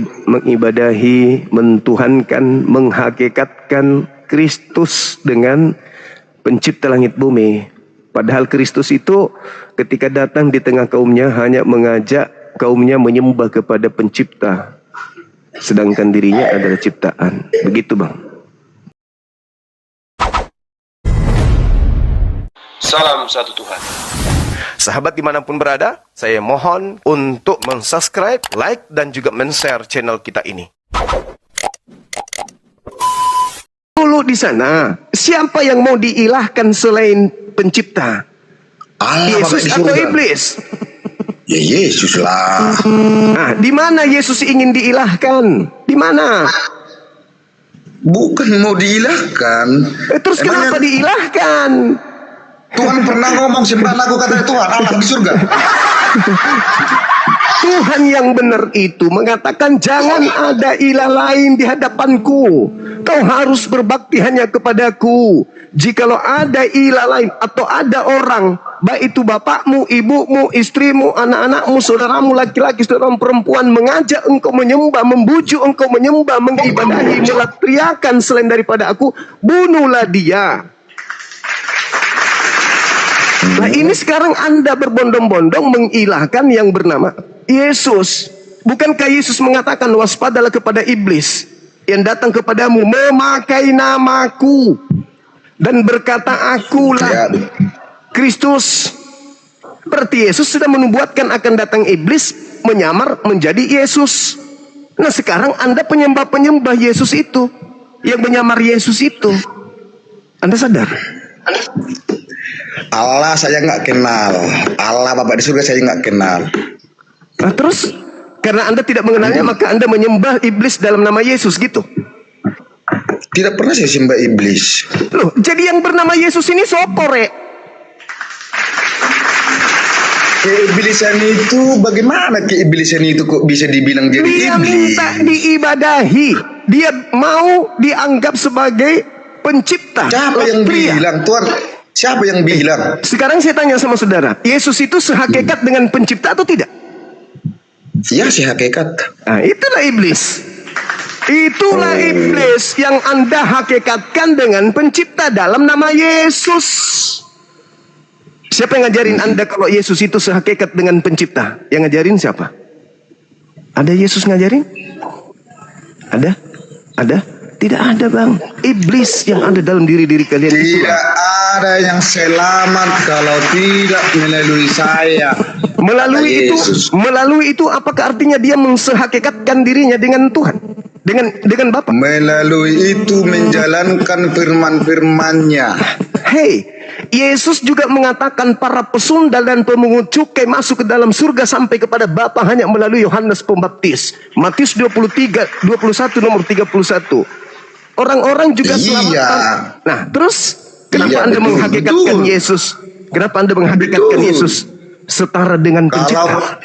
mengibadahi, mentuhankan, menghakikatkan Kristus dengan pencipta langit bumi. Padahal Kristus itu ketika datang di tengah kaumnya hanya mengajak kaumnya menyembah kepada pencipta, sedangkan dirinya adalah ciptaan. Begitu Bang. Salam satu Tuhan. Sahabat dimanapun berada, saya mohon untuk mensubscribe, like, dan juga men-share channel kita ini. Dulu di sana, siapa yang mau diilahkan selain pencipta? Allah, Yesus atau iblis? Ya Yesus lah. Nah, di mana Yesus ingin diilahkan? Di mana? Bukan mau diilahkan. Terus kenapa diilahkan? Tuhan pernah ngomong sembah aku, kata Tuhan Allah di surga. Tuhan yang benar itu mengatakan jangan ada ilah lain di hadapanku. Kau harus berbakti hanya kepadaku. Jikalau ada ilah lain atau ada orang, baik itu bapakmu, ibumu, istrimu, anak-anakmu, saudaramu, laki-laki, saudaramu perempuan, mengajak engkau menyembah, membujuk engkau menyembah, mengibadahi, melatriakan selain daripada aku, bunuhlah dia. Nah ini sekarang Anda berbondong-bondong mengilahkan yang bernama Yesus. Bukankah Yesus mengatakan waspadalah kepada iblis yang datang kepadamu memakai namaku dan berkata akulah Kristus. Berarti Yesus sudah menubuatkan akan datang iblis menyamar menjadi Yesus. Nah sekarang Anda penyembah-penyembah Yesus itu, yang menyamar Yesus itu. Anda sadar? Allah saya nggak kenal. Allah Bapak di surga saya nggak kenal. Nah terus karena Anda tidak mengenalnya maka Anda menyembah iblis dalam nama Yesus gitu. Tidak pernah saya sembah iblis. Loh, jadi yang bernama Yesus ini sopore. Keiblisan itu bagaimana keiblisan itu kok bisa dibilang jadi Dia iblis? minta diibadahi. Dia mau dianggap sebagai pencipta. Siapa yang bilang Tuhan? Siapa yang bilang? Sekarang saya tanya sama saudara, Yesus itu sehakikat dengan pencipta atau tidak? Ya sehakikat. Nah, itulah iblis. Itulah iblis yang Anda hakikatkan dengan pencipta dalam nama Yesus. Siapa yang ngajarin Anda kalau Yesus itu sehakikat dengan pencipta? Yang ngajarin siapa? Ada Yesus ngajarin? Ada? Ada? Tidak ada Bang. Iblis yang ada dalam diri-diri kalian itu. Tidak ada yang selamat kalau tidak melalui saya. Melalui itu apakah artinya dia mensehakikatkan dirinya dengan Tuhan? Dengan Bapa? Melalui itu menjalankan firman-firmannya. Hey, Yesus juga mengatakan para pesundal dan pemungut cukai masuk ke dalam surga sampai kepada Bapa hanya melalui Yohanes Pembaptis. Matius 23, 21 nomor 31. Orang-orang juga selamat. Nah, terus kenapa Anda menghakikatkan Yesus? Kenapa Anda menghakikatkan Yesus setara dengan pencipta?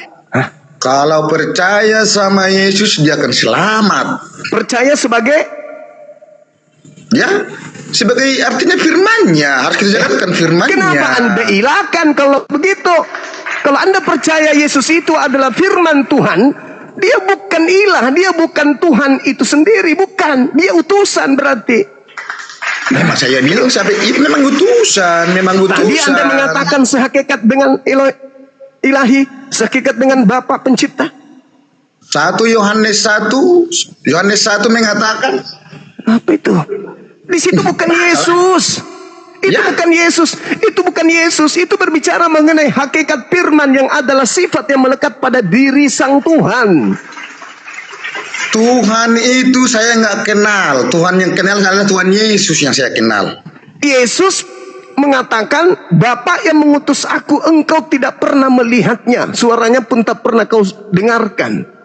Kalau percaya sama Yesus dia akan selamat. Percaya sebagai? Ya, sebagai artinya firman-Nya, harus kita jalankan firman-Nya. Kenapa Anda ilahkan kalau begitu? Kalau Anda percaya Yesus itu adalah firman Tuhan, dia bukan ilah, dia bukan Tuhan itu sendiri, bukan. Dia utusan berarti. Memang saya bilang sampai itu memang utusan, Tadi Anda mengatakan sehakikat dengan ilahi, sehakikat dengan Bapa pencipta. 1 Yohanes 1 mengatakan apa itu? Di situ bukan Yesus. Itu bukan Yesus. Itu berbicara mengenai hakikat firman yang adalah sifat yang melekat pada diri sang Tuhan. Tuhan itu saya nggak kenal. Tuhan yang kenal adalah Tuhan Yesus yang saya kenal. Yesus mengatakan, Bapa yang mengutus aku, engkau tidak pernah melihatnya. Suaranya pun tak pernah kau dengarkan.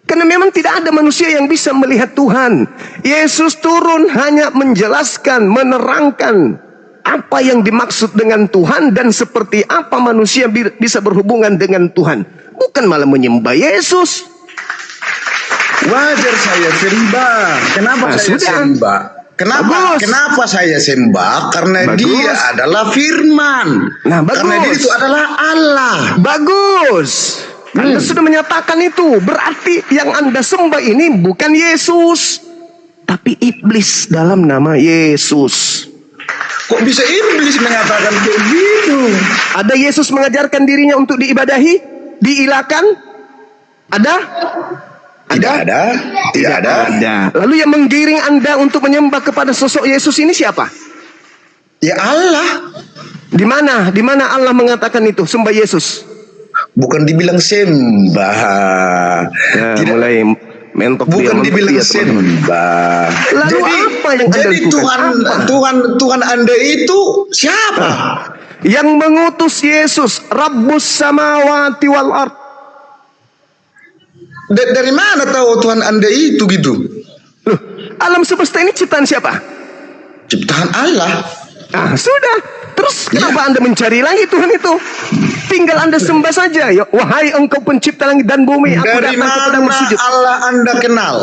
Karena memang tidak ada manusia yang bisa melihat Tuhan. Yesus turun hanya menjelaskan, menerangkan apa yang dimaksud dengan Tuhan dan seperti apa manusia bisa berhubungan dengan Tuhan. Bukan malah menyembah Yesus. Wajar saya sembah. Kenapa saya sembah? Kenapa saya sembah? Karena dia adalah firman. Karena dia itu adalah Allah. Bagus. Anda sudah menyatakan itu. Berarti yang Anda sembah ini bukan Yesus, tapi iblis dalam nama Yesus. Kok bisa iblis mengatakan kayak gitu? Ada Yesus mengajarkan dirinya untuk diibadahi, diilahkan? Ada? Tidak ada. Tidak ada. Lalu yang menggiring Anda untuk menyembah kepada sosok Yesus ini siapa? Ya Allah. Di mana? Di mana Allah mengatakan itu sembah Yesus? Bukan dibilang sembah. Ya, Tidak. mulai mentok Bukan dibilang sembah. Lalu apa yang Anda jadi lakukan? Tuhan Anda itu siapa? Yang mengutus Yesus, Rabbus samawati wal ard. Dari mana tahu Tuhan Anda itu gitu? Loh, alam semesta ini ciptaan siapa? Ciptaan Allah. Ah, sudah. Terus kenapa Anda mencari lagi Tuhan itu? Tinggal Anda sembah saja. Ya, wahai engkau pencipta langit dan bumi, aku Dari datang kepadamu mana sujud. Allah Anda kenal?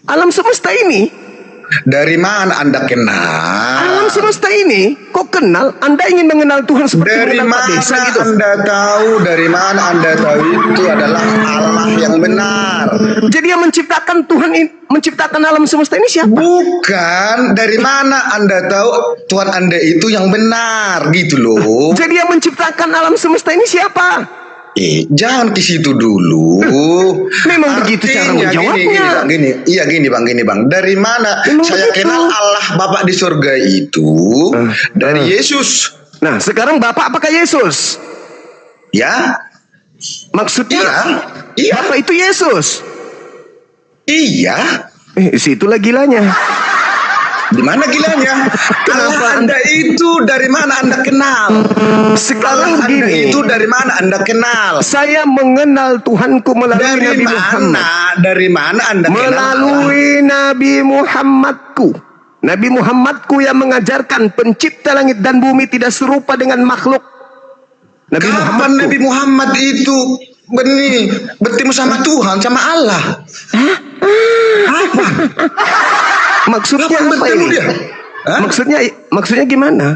Alam semesta ini, Dari mana Anda kenal? alam semesta ini, kok kenal? Anda ingin mengenal Tuhan seperti Dari mengenal Pak mana Desa gitu? Anda tahu? Dari mana Anda tahu itu adalah Allah yang benar? Jadi yang menciptakan Tuhan ini, menciptakan alam semesta ini siapa? Bukan. Dari mana Anda tahu Tuhan Anda itu yang benar gitu loh? Jadi yang menciptakan alam semesta ini siapa? Jangan ke situ dulu. Memang begitu cara menjawabnya. Gini bang. Dari mana Memang saya begitu. kenal Allah Bapa di surga itu? Dari Yesus. Nah, sekarang Bapak apakah Yesus? Ya, Maksudnya iya, Bapak itu Yesus. iya. Situlah gilanya. Di mana gilanya? Allah Anda itu dari mana Anda kenal? Sekarang Allah Anda gini, itu dari mana Anda kenal? saya mengenal Tuhanku melalui Nabi Muhammad. Dari mana Anda kenal? Melalui Nabi Muhammadku. Nabi Muhammadku yang mengajarkan pencipta langit dan bumi tidak serupa dengan makhluk. Nabi Kapan Muhammadku. Nabi Muhammad itu bertemu sama Tuhan, sama Allah? Apa? Maksudnya Kapan apa bertemu ini? dia? Hah? Maksudnya gimana?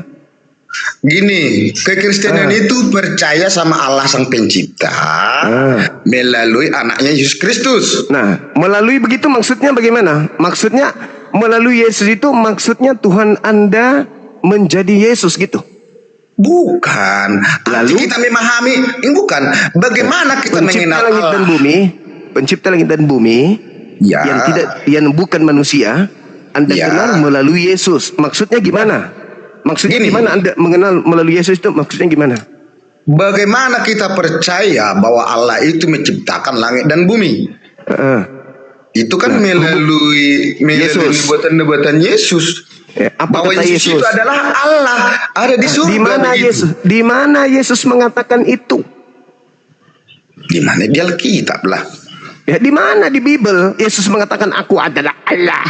Gini, kekristenan itu percaya sama Allah Sang Pencipta melalui anaknya Yesus Kristus. Nah, melalui begitu maksudnya bagaimana? Maksudnya melalui Yesus itu maksudnya Tuhan Anda menjadi Yesus gitu. Bukan. Lalu? Arti kita memahami, ini bukan. Bagaimana kita Pencipta mengenal langit Allah? dan bumi, pencipta langit dan bumi Ya. yang bukan manusia, Anda Ya. kenal melalui Yesus. Maksudnya gimana? Maksudnya Gini. gimana Anda mengenal melalui Yesus itu maksudnya gimana? Bagaimana kita percaya bahwa Allah itu menciptakan langit dan bumi? Heeh. Itu kan melalui Yesus. nubuatan Yesus. Apa Bahwa kata Yesus itu Yesus? adalah Allah, ada di surga. Di mana begitu. Yesus? Di mana Yesus mengatakan itu? Di mana di Alkitab lah. Ya, di mana di Bible Yesus mengatakan aku adalah Allah?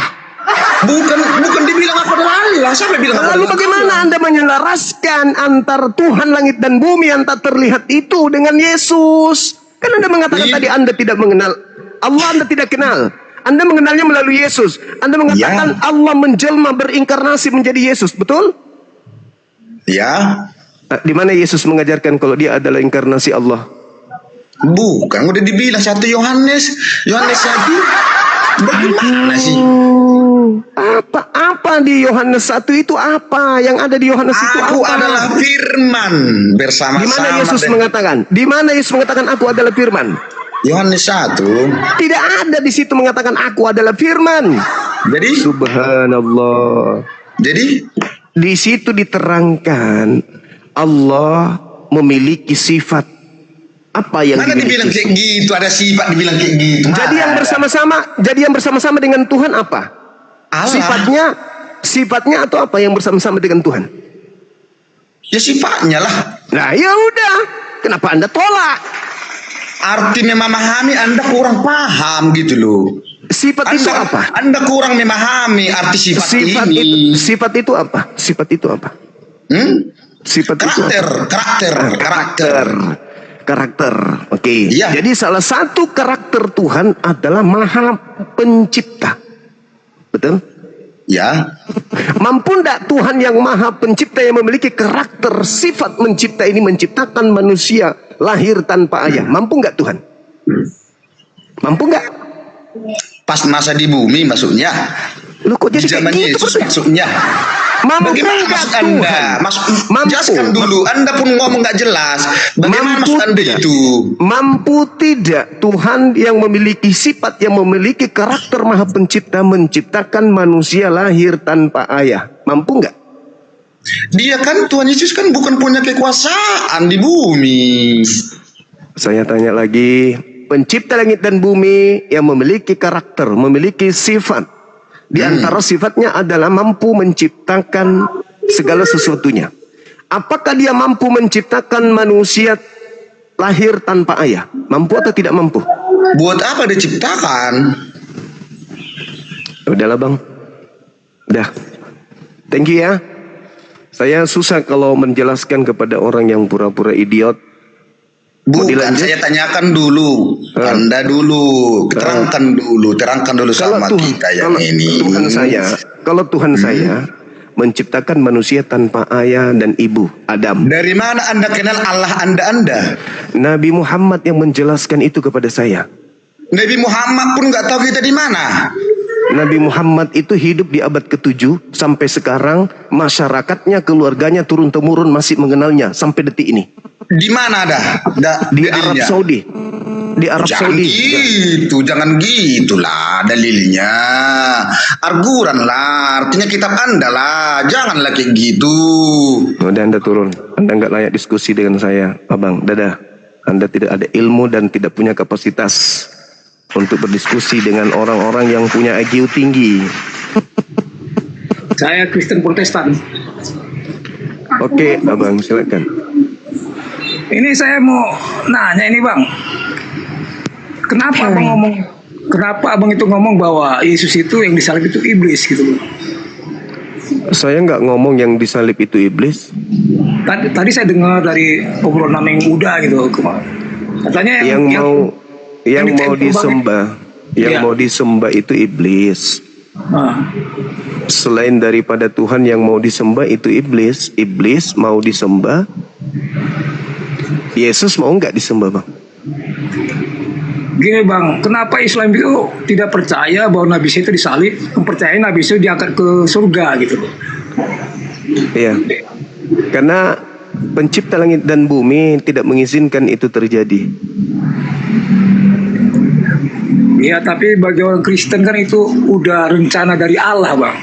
Bukan dibilang aku adalah Allah. Siapa bilang aku Lalu adalah bagaimana Anda menyelaraskan antara Tuhan langit dan bumi yang tak terlihat itu dengan Yesus? Kan Anda mengatakan Iya. tadi Anda tidak mengenal Allah, Anda tidak kenal. Anda mengenalnya melalui Yesus. Anda mengatakan Allah menjelma berinkarnasi menjadi Yesus, betul? Ya, Di mana Yesus mengajarkan kalau dia adalah inkarnasi Allah? bukan. Udah dibilang 1 Yohanes 1. Bagaimana sih? Apa di Yohanes 1 itu apa? Yang ada di Yohanes itu apa? Aku adalah firman bersama-sama. Di mana Yesus mengatakan? Di mana Yesus mengatakan aku adalah firman? Yohanes 1. Tidak ada di situ mengatakan aku adalah firman. Jadi Subhanallah. Di situ diterangkan Allah memiliki sifat. Apa yang mana dibilang dimiliki? kayak gitu? Ada sifat dibilang kayak gitu. Jadi yang bersama-sama dengan Tuhan apa? Allah. Sifatnya atau apa yang bersama-sama dengan Tuhan? Ya sifatnya lah. Nah, ya udah. Kenapa Anda tolak? Arti memahami Anda kurang paham gitu loh. Sifat itu apa? Anda kurang memahami arti sifat ini. Sifat itu apa? Sifat itu apa? Sifat itu apa? Karakter. Oke. Iya. Jadi salah satu karakter Tuhan adalah Maha Pencipta. Betul? Ya. Mampu enggak Tuhan yang Maha Pencipta yang memiliki karakter sifat mencipta ini menciptakan manusia lahir tanpa ayah. Mampu nggak Tuhan? Mampu nggak? Pas masa di bumi maksudnya. Lu kok jadi Zaman kayak gitu? Yesus maksudnya. Mampu Bagaimana nggak maksud Tuhan? Anda? Mampu. Jelaskan dulu. Anda pun ngomong nggak jelas. Bagaimana Mampu maksud Anda tidak? itu? Mampu tidak Tuhan yang memiliki sifat, yang memiliki karakter maha pencipta, menciptakan manusia lahir tanpa ayah? Mampu nggak? Dia kan, Tuhan Yesus kan bukan punya kekuasaan di bumi. Saya tanya lagi, pencipta langit dan bumi yang memiliki karakter, memiliki sifat. Di antara sifatnya adalah mampu menciptakan segala sesuatunya. Apakah dia mampu menciptakan manusia lahir tanpa ayah? Mampu atau tidak mampu? Buat apa diciptakan? Udahlah bang. Udah. Thank you ya. Saya susah kalau menjelaskan kepada orang yang pura-pura idiot. Mau Bukan, dilanjut? saya tanyakan dulu. Anda dulu, terangkan dulu sama kita yang ini. Kalau Tuhan saya menciptakan manusia tanpa ayah dan ibu, Adam. Dari mana Anda kenal Allah Anda? Nabi Muhammad yang menjelaskan itu kepada saya. Nabi Muhammad pun nggak tahu kita di mana. Nabi Muhammad itu hidup di abad ke-7 sampai sekarang, masyarakatnya, keluarganya turun-temurun masih mengenalnya sampai detik ini. Di mana Di Arab Saudi. Di Arab Saudi. Jangan gitulah dalilnya. Arguran lah, artinya kitab Anda lah. Janganlah kayak gitu. Udah Anda turun. Anda nggak layak diskusi dengan saya, Abang. Dadah. Anda tidak ada ilmu dan tidak punya kapasitas untuk berdiskusi dengan orang-orang yang punya IQ tinggi. Saya Kristen Protestan. Oke, Abang, silakan. Ini saya mau nanya ini Bang. Kenapa Abang itu ngomong bahwa Yesus itu yang disalib itu iblis gitu? Saya nggak ngomong yang disalib itu iblis. Tadi saya dengar dari obrolan yang muda gitu kemarin. Katanya yang mau disembah, Iya. mau disembah itu iblis. Nah, Selain daripada Tuhan yang mau disembah itu iblis. Iblis mau disembah. Yesus mau nggak disembah, Bang? gini Bang, kenapa Islam itu tidak percaya bahwa Nabi Isa itu disalib, mempercayai Nabi Isa diangkat ke surga gitu? Iya. Karena pencipta langit dan bumi tidak mengizinkan itu terjadi. Ya, tapi bagi orang Kristen kan itu udah rencana dari Allah, Bang.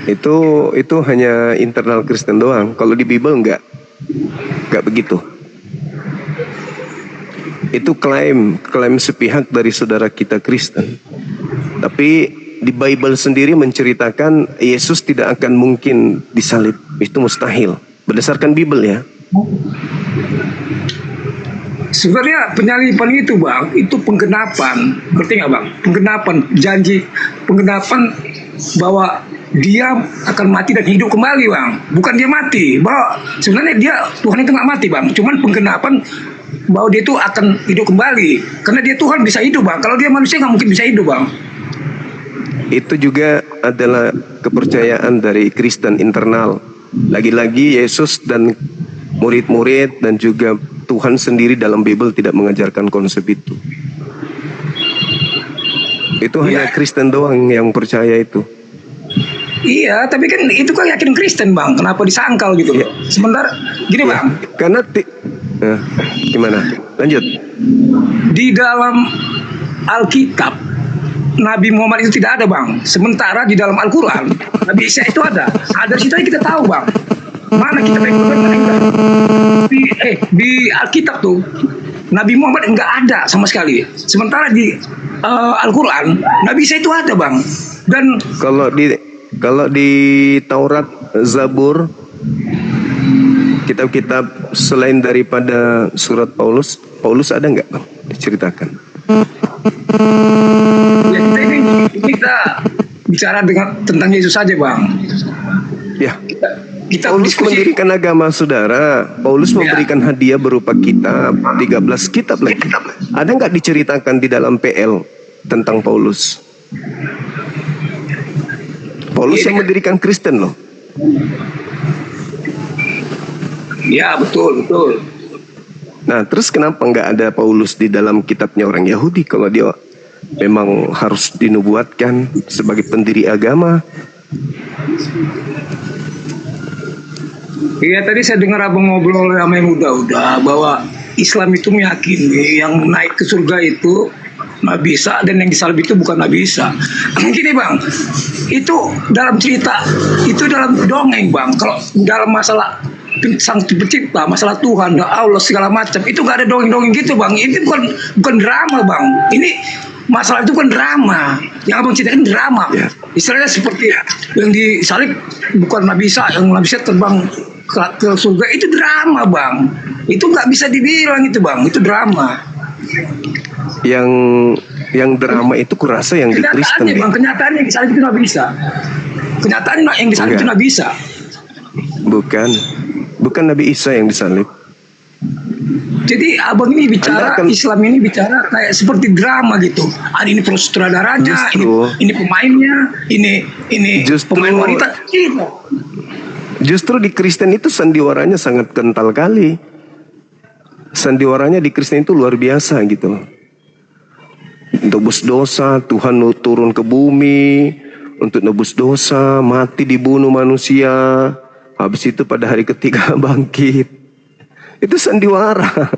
Itu hanya internal Kristen doang. Kalau di Bible enggak begitu. Itu klaim sepihak dari saudara kita Kristen. Tapi di Bible sendiri menceritakan Yesus tidak akan mungkin disalib. Itu mustahil. Berdasarkan Bible ya. Sebenarnya penyaliban itu Bang, itu penggenapan, ngerti nggak Bang? Penggenapan, janji penggenapan bahwa dia akan mati dan hidup kembali Bang. Bukan dia mati, bahwa sebenarnya Tuhan itu nggak mati Bang. Cuman penggenapan bahwa dia itu akan hidup kembali. Karena dia Tuhan bisa hidup Bang, kalau dia manusia nggak mungkin bisa hidup Bang. Itu juga adalah kepercayaan dari Kristen internal. Lagi-lagi Yesus dan murid-murid dan juga Tuhan sendiri dalam Bible tidak mengajarkan konsep itu. Itu hanya Kristen doang yang percaya itu. Iya, tapi kan itu kan yakin Kristen Bang, kenapa disangkal gitu? Iya. Sementara gini Bang, Karena gimana? Lanjut. di dalam Alkitab Nabi Muhammad itu tidak ada Bang. Sementara di dalam Al-Quran Nabi Isa itu ada. Ada situ aja kita tahu Bang. Mana kita di Alkitab tuh Nabi Muhammad enggak ada sama sekali. Sementara di Al-Quran Nabi Isa itu ada Bang. Dan kalau di Taurat, Zabur, kitab-kitab selain daripada surat Paulus ada nggak Bang? Diceritakan. ya kita bicara tentang Yesus saja Bang. Ya. Kita Paulus diskusi. mendirikan agama saudara. Paulus memberikan hadiah berupa kitab, 13 kitab lagi. Ada nggak diceritakan di dalam PL tentang Paulus? Paulus yang mendirikan Kristen loh. Ya betul. Nah, terus kenapa nggak ada Paulus di dalam kitabnya orang Yahudi kalau dia memang harus dinubuatkan sebagai pendiri agama? Iya, tadi saya dengar abang ngobrol sama yang udah bahwa Islam itu meyakini yang naik ke surga itu Nabi Isa dan yang disalib itu bukan Nabi Isa. Gini bang, itu dalam cerita, itu dalam dongeng bang. Kalau dalam masalah sang pencipta, masalah Tuhan, Allah segala macam, itu gak ada dongeng-dongeng gitu bang. Ini bukan drama bang. Ini masalah itu bukan drama. Yang abang ceritakan drama. Istilahnya seperti yang disalib bukan Nabi Isa, yang Nabi Isa terbang ke surga, itu drama bang. Itu nggak bisa dibilang itu bang, itu drama. Yang drama itu kurasa yang di Kristen. Bang, kenyataannya yang disalib itu Nabi Isa. Kenyataan yang disalib itu Nabi Isa. Bukan Nabi Isa yang disalib. Jadi abang ini bicara, Islam ini bicara kayak seperti drama gitu. Ada ini sutradaranya, ini pemainnya, ini pemain wanita. Justru di Kristen itu sandiwaranya sangat kental kali. Sandiwaranya di Kristen itu luar biasa gitu. Tebus dosa, Tuhan turun ke bumi untuk nebus dosa, mati dibunuh manusia, habis itu pada hari ketiga bangkit. Itu sandiwara.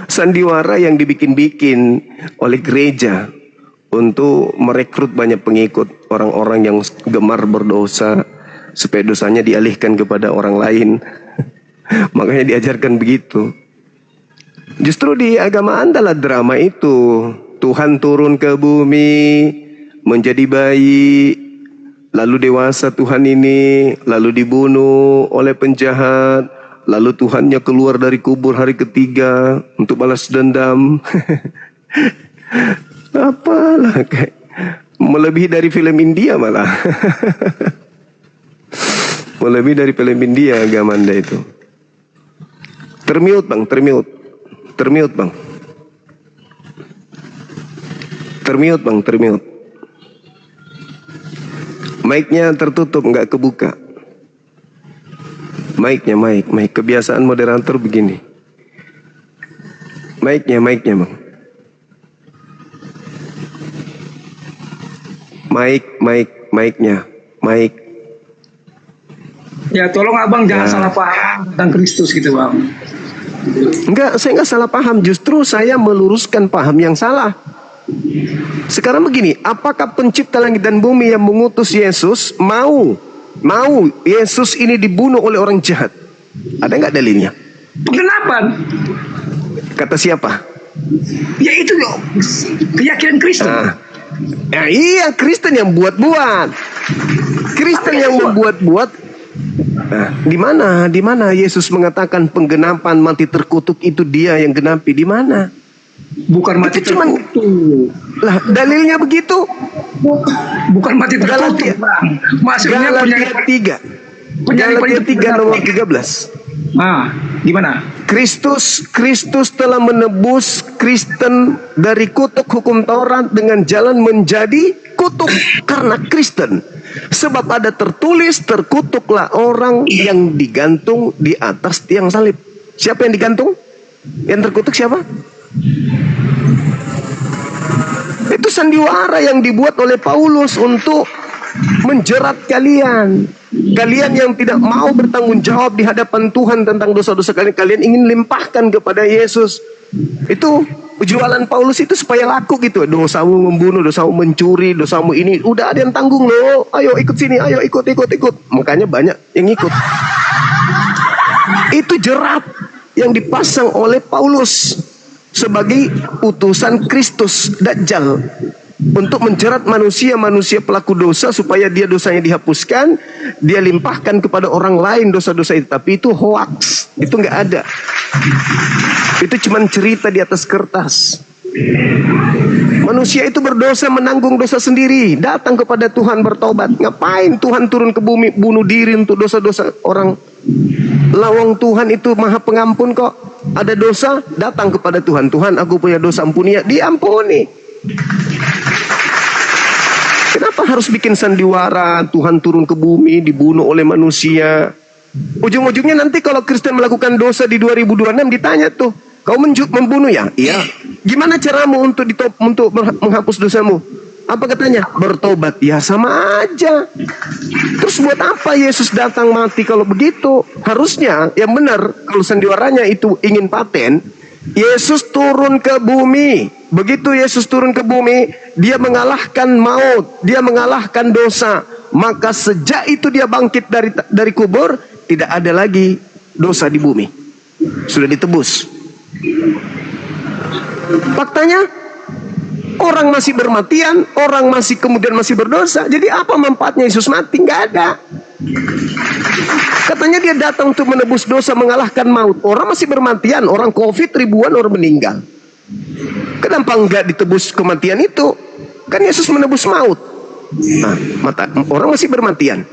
Sandiwara yang dibikin-bikin oleh gereja untuk merekrut banyak pengikut, orang-orang yang gemar berdosa supaya dosanya dialihkan kepada orang lain. Makanya diajarkan begitu. Justru di agama Anda lah drama itu. Tuhan turun ke bumi menjadi bayi, lalu dewasa Tuhan ini, lalu dibunuh oleh penjahat, lalu Tuhannya keluar dari kubur hari ketiga untuk balas dendam. Apalah, kayak melebihi dari film India malah. Melebihi dari film India agama Anda itu. Termute bang, termute bang. Termute bang, termute. Mic-nya tertutup, nggak kebuka. Mic. Kebiasaan moderator begini. Mic-nya bang. Mic-nya. Ya tolong abang jangan salah paham tentang Kristus gitu bang. Enggak, saya nggak salah paham. Justru saya meluruskan paham yang salah. Sekarang begini, apakah pencipta langit dan bumi yang mengutus Yesus mau Yesus ini dibunuh oleh orang jahat? Ada nggak dalilnya? Kenapa? Kata siapa? Ya itu keyakinan Kristen. Ya iya, Kristen yang buat-buat. Kristen yang membuat-buat. Nah, di mana Yesus mengatakan penggenapan mati terkutuk itu dia yang genapi? Di mana? Bukan mati terkutuk. Lah, dalilnya begitu. Bukan mati terkutuk, Bang. Maksudnya Galatia 3 nomor 13. Nah, gimana? Kristus telah menebus Kristen dari kutuk hukum Taurat dengan jalan menjadi kutuk karena Kristen. Sebab ada tertulis, terkutuklah orang yang digantung di atas tiang salib. Siapa yang digantung? Yang terkutuk siapa? Itu sandiwara yang dibuat oleh Paulus untuk menjerat kalian. Kalian yang tidak mau bertanggung jawab di hadapan Tuhan tentang dosa-dosa kalian. Kalian ingin limpahkan kepada Yesus. Itu jualan Paulus itu supaya laku gitu. Dosamu membunuh, dosamu mencuri, dosamu ini. Udah ada yang tanggung loh. Ayo ikut sini, ayo ikut. Makanya banyak yang ikut. Itu jerat yang dipasang oleh Paulus sebagai utusan Kristus Dajjal untuk menjerat manusia pelaku dosa supaya dia dosanya dihapuskan, dia limpahkan kepada orang lain dosa-dosa itu. Tapi itu hoax, itu nggak ada. Itu cuma cerita di atas kertas. Manusia itu berdosa, menanggung dosa sendiri, datang kepada Tuhan bertobat. Ngapain Tuhan turun ke bumi bunuh diri untuk dosa-dosa orang? Lawang Tuhan itu maha pengampun kok. Ada dosa, datang kepada Tuhan. Tuhan, aku punya dosa, ampuni ya. Diampuni. Kenapa harus bikin sandiwara Tuhan turun ke bumi, dibunuh oleh manusia? Ujung-ujungnya nanti kalau Kristen melakukan dosa di 2026 ditanya tuh, Kau membunuh ya? Iya. Gimana caramu untuk menghapus dosamu? Apa katanya? Bertobat. Ya sama aja. Terus buat apa Yesus datang mati kalau begitu? Harusnya yang benar, kalau sandiwaranya itu ingin paten, Yesus turun ke bumi. Begitu Yesus turun ke bumi, dia mengalahkan maut, dia mengalahkan dosa. Maka sejak itu dia bangkit dari kubur, tidak ada lagi dosa di bumi. Sudah ditebus. Faktanya, orang masih bermatian, orang kemudian masih berdosa. Jadi apa manfaatnya Yesus mati? Nggak ada. Katanya dia datang untuk menebus dosa, mengalahkan maut. Orang masih bermatian, orang COVID ribuan orang meninggal. Kenapa nggak ditebus kematian itu? Kan Yesus menebus maut. Nah, orang masih bermatian.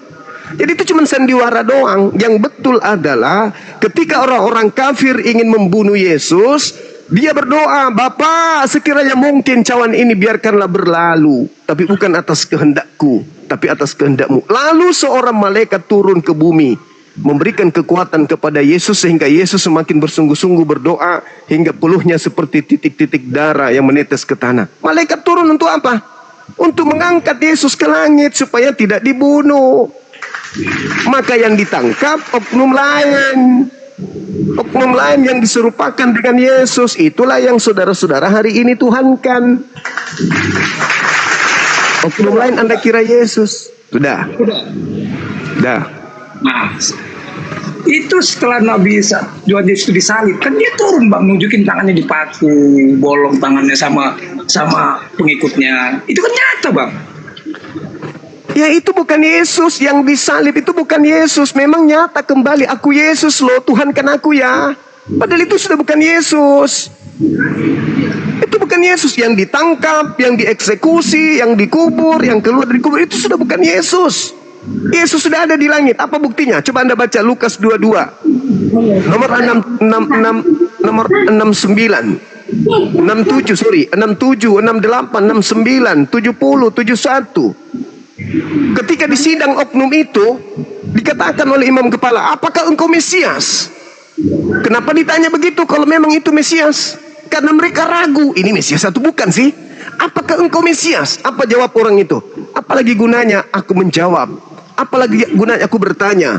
Jadi itu cuma sandiwara doang. Yang betul adalah ketika orang-orang kafir ingin membunuh Yesus, dia berdoa, Bapa, sekiranya mungkin cawan ini biarkanlah berlalu, tapi bukan atas kehendakku, tapi atas kehendak-Mu. Lalu seorang malaikat turun ke bumi, memberikan kekuatan kepada Yesus, sehingga Yesus semakin bersungguh-sungguh berdoa, hingga peluhnya seperti titik-titik darah yang menetes ke tanah. Malaikat turun untuk apa? Untuk mengangkat Yesus ke langit, supaya tidak dibunuh. Maka yang ditangkap oknum lain. Oknum lain yang diserupakan dengan Yesus. Itulah yang saudara-saudara hari ini tuhankan. Oknum lain Anda kira Yesus. Sudah. Nah, itu setelah Nabi Yohanes itu disalib, kan dia turun bang, nunjukin tangannya dipaku, bolong tangannya sama pengikutnya. Itu kan nyata bang. Ya itu bukan Yesus yang disalib, itu bukan Yesus. Memang nyata kembali, aku Yesus loh, Tuhan kan aku ya. Padahal itu sudah bukan Yesus. Itu bukan Yesus. Yang ditangkap, yang dieksekusi, yang dikubur, yang keluar dari kubur, itu sudah bukan Yesus. Yesus sudah ada di langit. Apa buktinya? Coba Anda baca Lukas 22 nomor 69, 67, 68, 69, 70, 71. Ketika di sidang oknum itu dikatakan oleh imam kepala, apakah engkau Mesias? Kenapa ditanya begitu kalau memang itu Mesias? Karena mereka ragu, ini Mesias atau bukan sih? Apakah engkau Mesias? Apa jawab orang itu? Apalagi gunanya aku menjawab? Apalagi gunanya aku bertanya?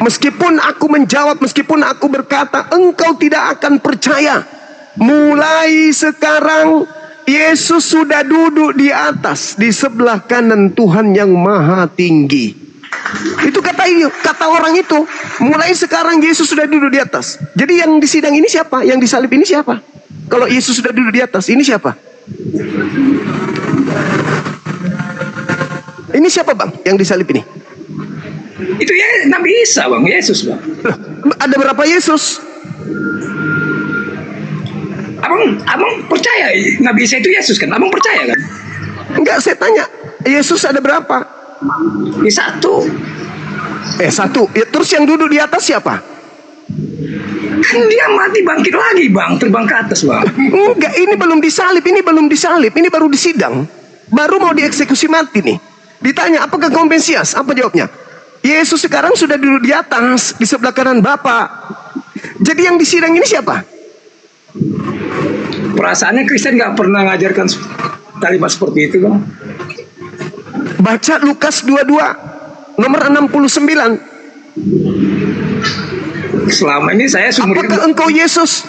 Meskipun aku menjawab, meskipun aku berkata, engkau tidak akan percaya. Mulai sekarang Yesus sudah duduk di atas, di sebelah kanan Tuhan yang maha tinggi. Itu kata orang itu. Mulai sekarang Yesus sudah duduk di atas. Jadi yang di sidang ini siapa? Yang disalib ini siapa? Kalau Yesus sudah duduk di atas, ini siapa? Ini siapa bang yang disalib ini? Itu ya Nabi Isa bang, Yesus bang. Ada berapa Yesus? Abang percaya Nabi Isa itu Yesus kan? Abang percaya kan? Enggak, saya tanya, Yesus ada berapa? Di satu. Satu. Ya, terus yang duduk di atas siapa? Kan dia mati bangkit lagi bang, terbang ke atas bang. Enggak, ini belum disalib, ini baru disidang, baru mau dieksekusi mati nih. Ditanya, apakah kau Mesias? Apa jawabnya? Yesus sekarang sudah duduk di atas, di sebelah kanan Bapa. Jadi yang disidang ini siapa? Perasaannya Kristen nggak pernah ngajarkan kalimat seperti itu bang. Baca Lukas 22 nomor 69. Selama ini saya Apakah engkau Yesus?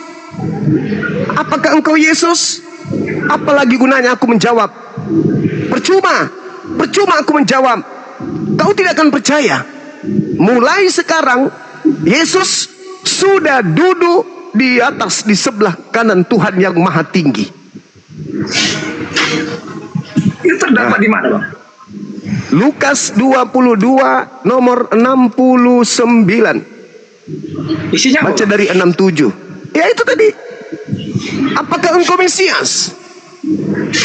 Apakah engkau Yesus? Apalagi gunanya aku menjawab? Percuma aku menjawab. Kau tidak akan percaya. Mulai sekarang Yesus sudah duduk di atas, di sebelah kanan Tuhan yang maha tinggi. Itu terdapat di mana bang? Lukas 22 nomor 69. Isinya baca apa? dari 67. Ya itu tadi. Apakah engkau Mesias?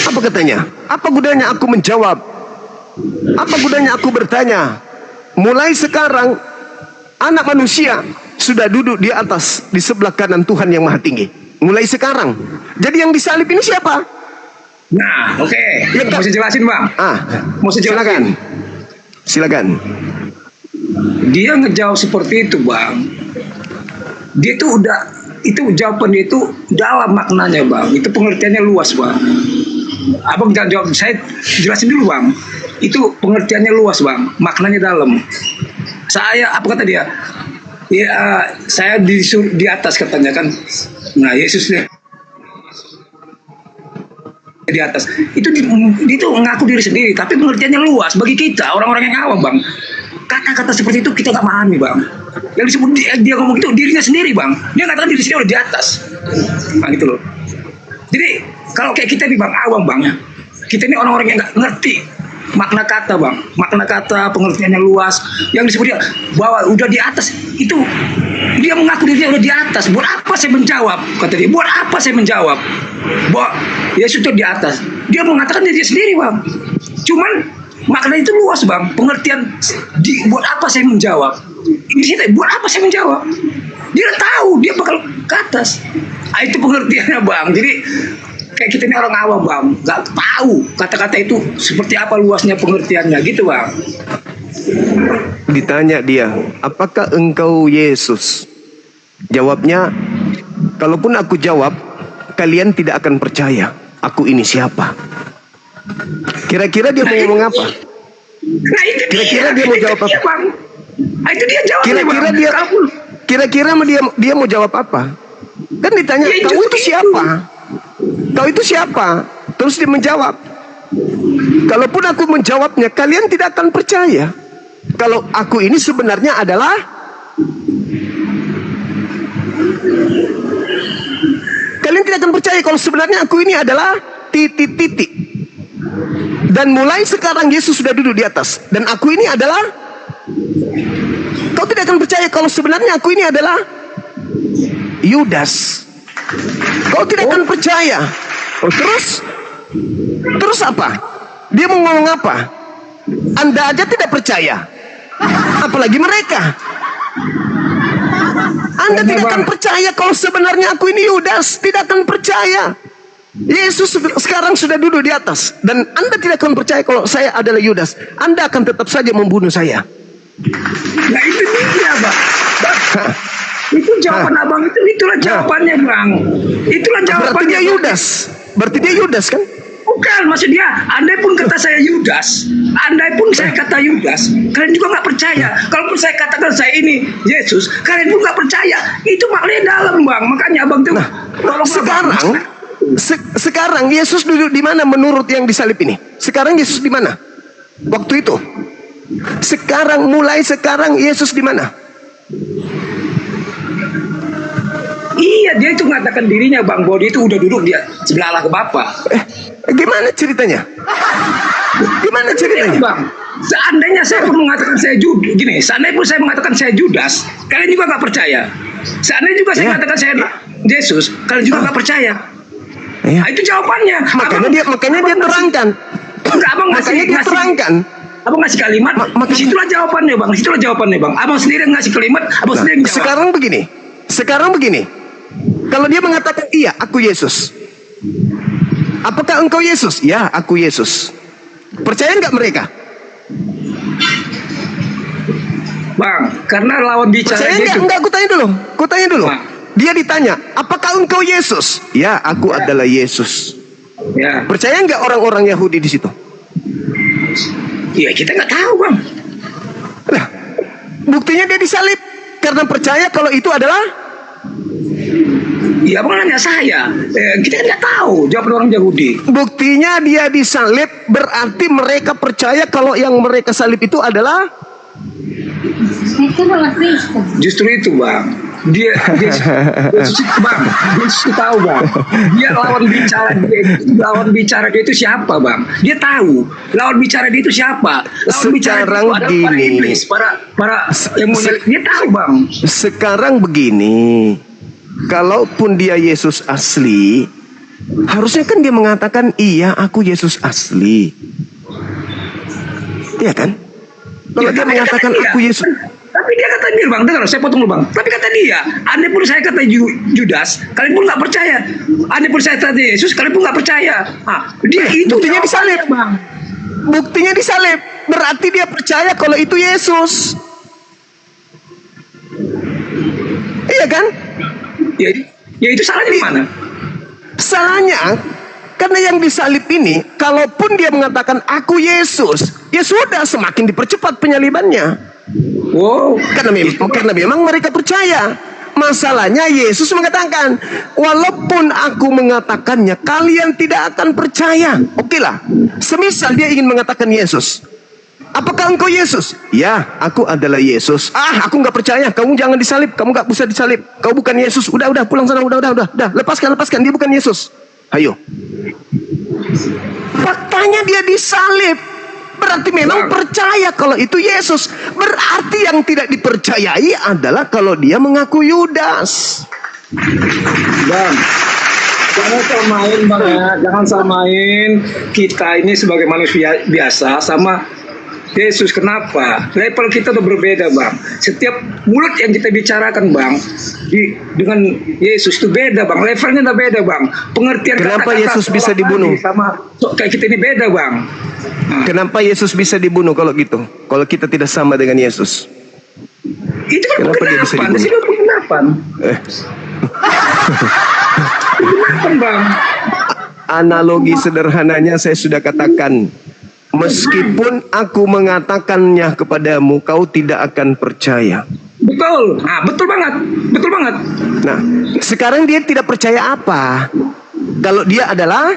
Apa katanya? Apa gunanya aku menjawab? Apa gunanya aku bertanya? Mulai sekarang Anak Manusia sudah duduk di atas, di sebelah kanan Tuhan yang maha tinggi. Mulai sekarang. Jadi yang disalib ini siapa? Nah, oke. Ya, Mau saya jelasin bang? Mau saya jelasin? Silakan. Dia ngejawab seperti itu bang. Dia tuh udah itu jawabannya itu dalam maknanya bang. Itu pengertiannya luas bang. Abang jangan jawab, saya jelasin dulu bang. Itu pengertiannya luas bang, maknanya dalam. Saya apa kata dia? Ya, saya di atas katanya kan. Nah Yesus di atas itu itu ngaku diri sendiri, tapi pengertiannya luas bagi kita orang-orang yang awam bang. Kata-kata seperti itu kita nggak pahami bang. Yang disebut dia ngomong itu dirinya sendiri bang. Dia katakan diri sendiri udah di atas. Nah gitu loh. Jadi kalau kayak kita nih bang awam bang ya, kita ini orang-orang yang nggak ngerti makna kata bang, makna kata pengertiannya luas. Yang disebut dia bahwa udah di atas itu, dia mengaku dirinya udah di atas. Buat apa saya menjawab? Kata dia, buat apa saya menjawab bahwa Yesus itu di atas? Dia mengatakan diri sendiri bang. Cuman makna itu luas bang, pengertian buat apa saya menjawab? Ini sih buat apa saya menjawab? Dia tahu dia bakal ke atas. Nah, itu pengertiannya bang. Jadi kayak kita ini orang awam bang, nggak tahu kata-kata itu seperti apa luasnya pengertiannya gitu bang. Ditanya dia, apakah engkau Yesus? Jawabnya, kalaupun aku jawab, kalian tidak akan percaya. Aku ini siapa? Kira-kira dia mau ngomong apa? Nah itu Kira-kira dia mau jawab apa? bang. Nah, itu dia jawabnya Kira-kira bang. Kira-kira dia mau jawab apa? Kan ditanya, Ya, kau itu siapa? Kau itu siapa? Terus dia menjawab, kalaupun aku menjawabnya, kalian tidak akan percaya. Kalau aku ini sebenarnya adalah kalian tidak akan percaya kalau sebenarnya aku ini adalah titik-titik. Dan mulai sekarang Yesus sudah duduk di atas. Dan aku ini adalah, kau tidak akan percaya kalau sebenarnya aku ini adalah Yudas. Kau tidak akan percaya. Oh, terus apa? Dia mau ngomong apa? Anda aja tidak percaya, apalagi mereka. Anda tidak akan percaya kalau sebenarnya aku ini Yudas. Tidak akan percaya. Yesus sekarang sudah duduk di atas. Dan Anda tidak akan percaya kalau saya adalah Yudas. Anda akan tetap saja membunuh saya. Nah itu dia bang. Itu jawaban abang itu, itulah jawabannya bang. Itulah jawabannya. Berarti dia Yudas. Berarti dia Yudas kan? Bukan, maksud dia, andai pun kata saya Yudas, andai pun saya kata Yudas, kalian juga nggak percaya. Kalaupun saya katakan saya ini Yesus, kalian juga nggak percaya. Itu maknanya dalam bang. Makanya abang tuh tolong sekarang Yesus duduk di mana menurut yang disalib ini? Sekarang Yesus di mana? Waktu itu. Mulai sekarang Yesus di mana? Iya, dia itu mengatakan dirinya bang, bahwa dia itu udah duduk dia sebelah Allah ke Bapa. Gimana ceritanya? Gimana ceritanya? Bang, seandainya saya pun mengatakan saya Judas, gini, seandainya pun saya mengatakan saya Judas, kalian juga nggak percaya. Seandainya juga saya mengatakan saya Yesus, kalian juga nggak percaya. Ya. Nah, itu jawabannya. Makanya dia terangkan. Enggak, abang Makanya dia terangkan. Abang ngasih kalimat, disitulah jawabannya bang, disitulah jawabannya bang. Abang sendiri ngasih kalimat, abang sendiri yang jawab. Sekarang begini. Kalau dia mengatakan iya, aku Yesus. Apakah engkau Yesus? Ya, aku Yesus. Percaya nggak mereka? Bang, karena lawan bicara Percaya dia itu. Enggak, aku tanya dulu. Bang. Dia ditanya, apakah engkau Yesus? Ya, aku adalah Yesus. Ya, Percaya nggak orang-orang Yahudi di situ? ya kita nggak tahu bang. Nah, buktinya dia disalib karena percaya kalau itu adalah. Iya, abang nanya saya. Kita kan nggak tahu jawaban orang Yahudi. Buktinya dia disalib berarti mereka percaya kalau yang mereka salib itu adalah. Justru itu bang. Dia bang, dia tahu bang. Dia lawan bicara dia itu siapa bang? Dia tahu lawan bicara dia itu siapa. Lawan bicara dia itu adalah para iblis, para yang dia tahu bang. Sekarang begini, kalaupun dia Yesus asli, harusnya kan dia mengatakan iya aku Yesus asli, iya kan? Kalau dia mengatakan aku Yesus. Tapi dia kata dia bang, dengar, saya potong dulu bang. Tapi kata dia, andai pun saya kata Judas, kalian pun nggak percaya. Andai pun saya kata Yesus, kalian pun nggak percaya. Dia itu buktinya disalib bang. Buktinya disalib, berarti dia percaya kalau itu Yesus. Iya kan? Ya, Ya itu salahnya di mana? Salahnya karena yang disalib ini, kalaupun dia mengatakan aku Yesus, ya sudah semakin dipercepat penyalibannya. Wow. Karena memang mereka percaya. Masalahnya Yesus mengatakan, walaupun aku mengatakannya, kalian tidak akan percaya. Oke lah, semisal dia ingin mengatakan Yesus, apakah engkau Yesus? Ya, aku adalah Yesus. Aku nggak percaya. Kamu jangan disalib. Kamu nggak bisa disalib. Kau bukan Yesus. Udah, pulang sana. Udah. Lepaskan. Dia bukan Yesus. Ayo. Faktanya dia disalib. Berarti memang percaya kalau itu Yesus. Berarti yang tidak dipercayai adalah kalau dia mengaku Yudas. Bang, jangan samain Bang ya. Jangan samain kita ini sebagai manusia biasa sama Yesus. Kenapa? Level kita udah berbeda Bang. Setiap mulut yang kita bicarakan Bang dengan Yesus itu beda Bang. Levelnya udah beda Bang. Pengertian Kenapa kata-kata Yesus bisa dibunuh? sama kayak kita ini beda Bang. Kenapa Yesus bisa dibunuh kalau gitu? Kalau kita tidak sama dengan Yesus? Itu kan Kenapa dia bisa penggenapan. dibunuh? Di sini penggenapan. Penggenapan Bang. Analogi sederhananya saya sudah katakan. Meskipun aku mengatakannya kepadamu, kau tidak akan percaya. Betul. Betul banget. Betul banget. Nah, sekarang dia tidak percaya apa? Kalau dia adalah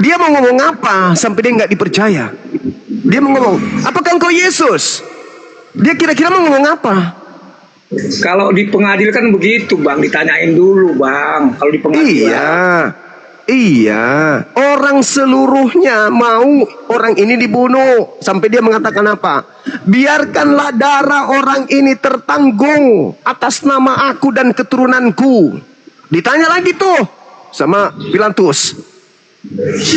dia mau ngomong apa sampai dia nggak dipercaya? Dia mau ngomong, apakah engkau Yesus? Dia kira-kira mau ngomong apa? Kalau di pengadilan kan begitu Bang, ditanyain dulu Bang. Kalau di pengadilan. Iya, orang seluruhnya mau orang ini dibunuh. Sampai dia mengatakan apa? Biarkanlah darah orang ini tertanggung atas nama aku dan keturunanku. Ditanya lagi tuh sama Pilatus,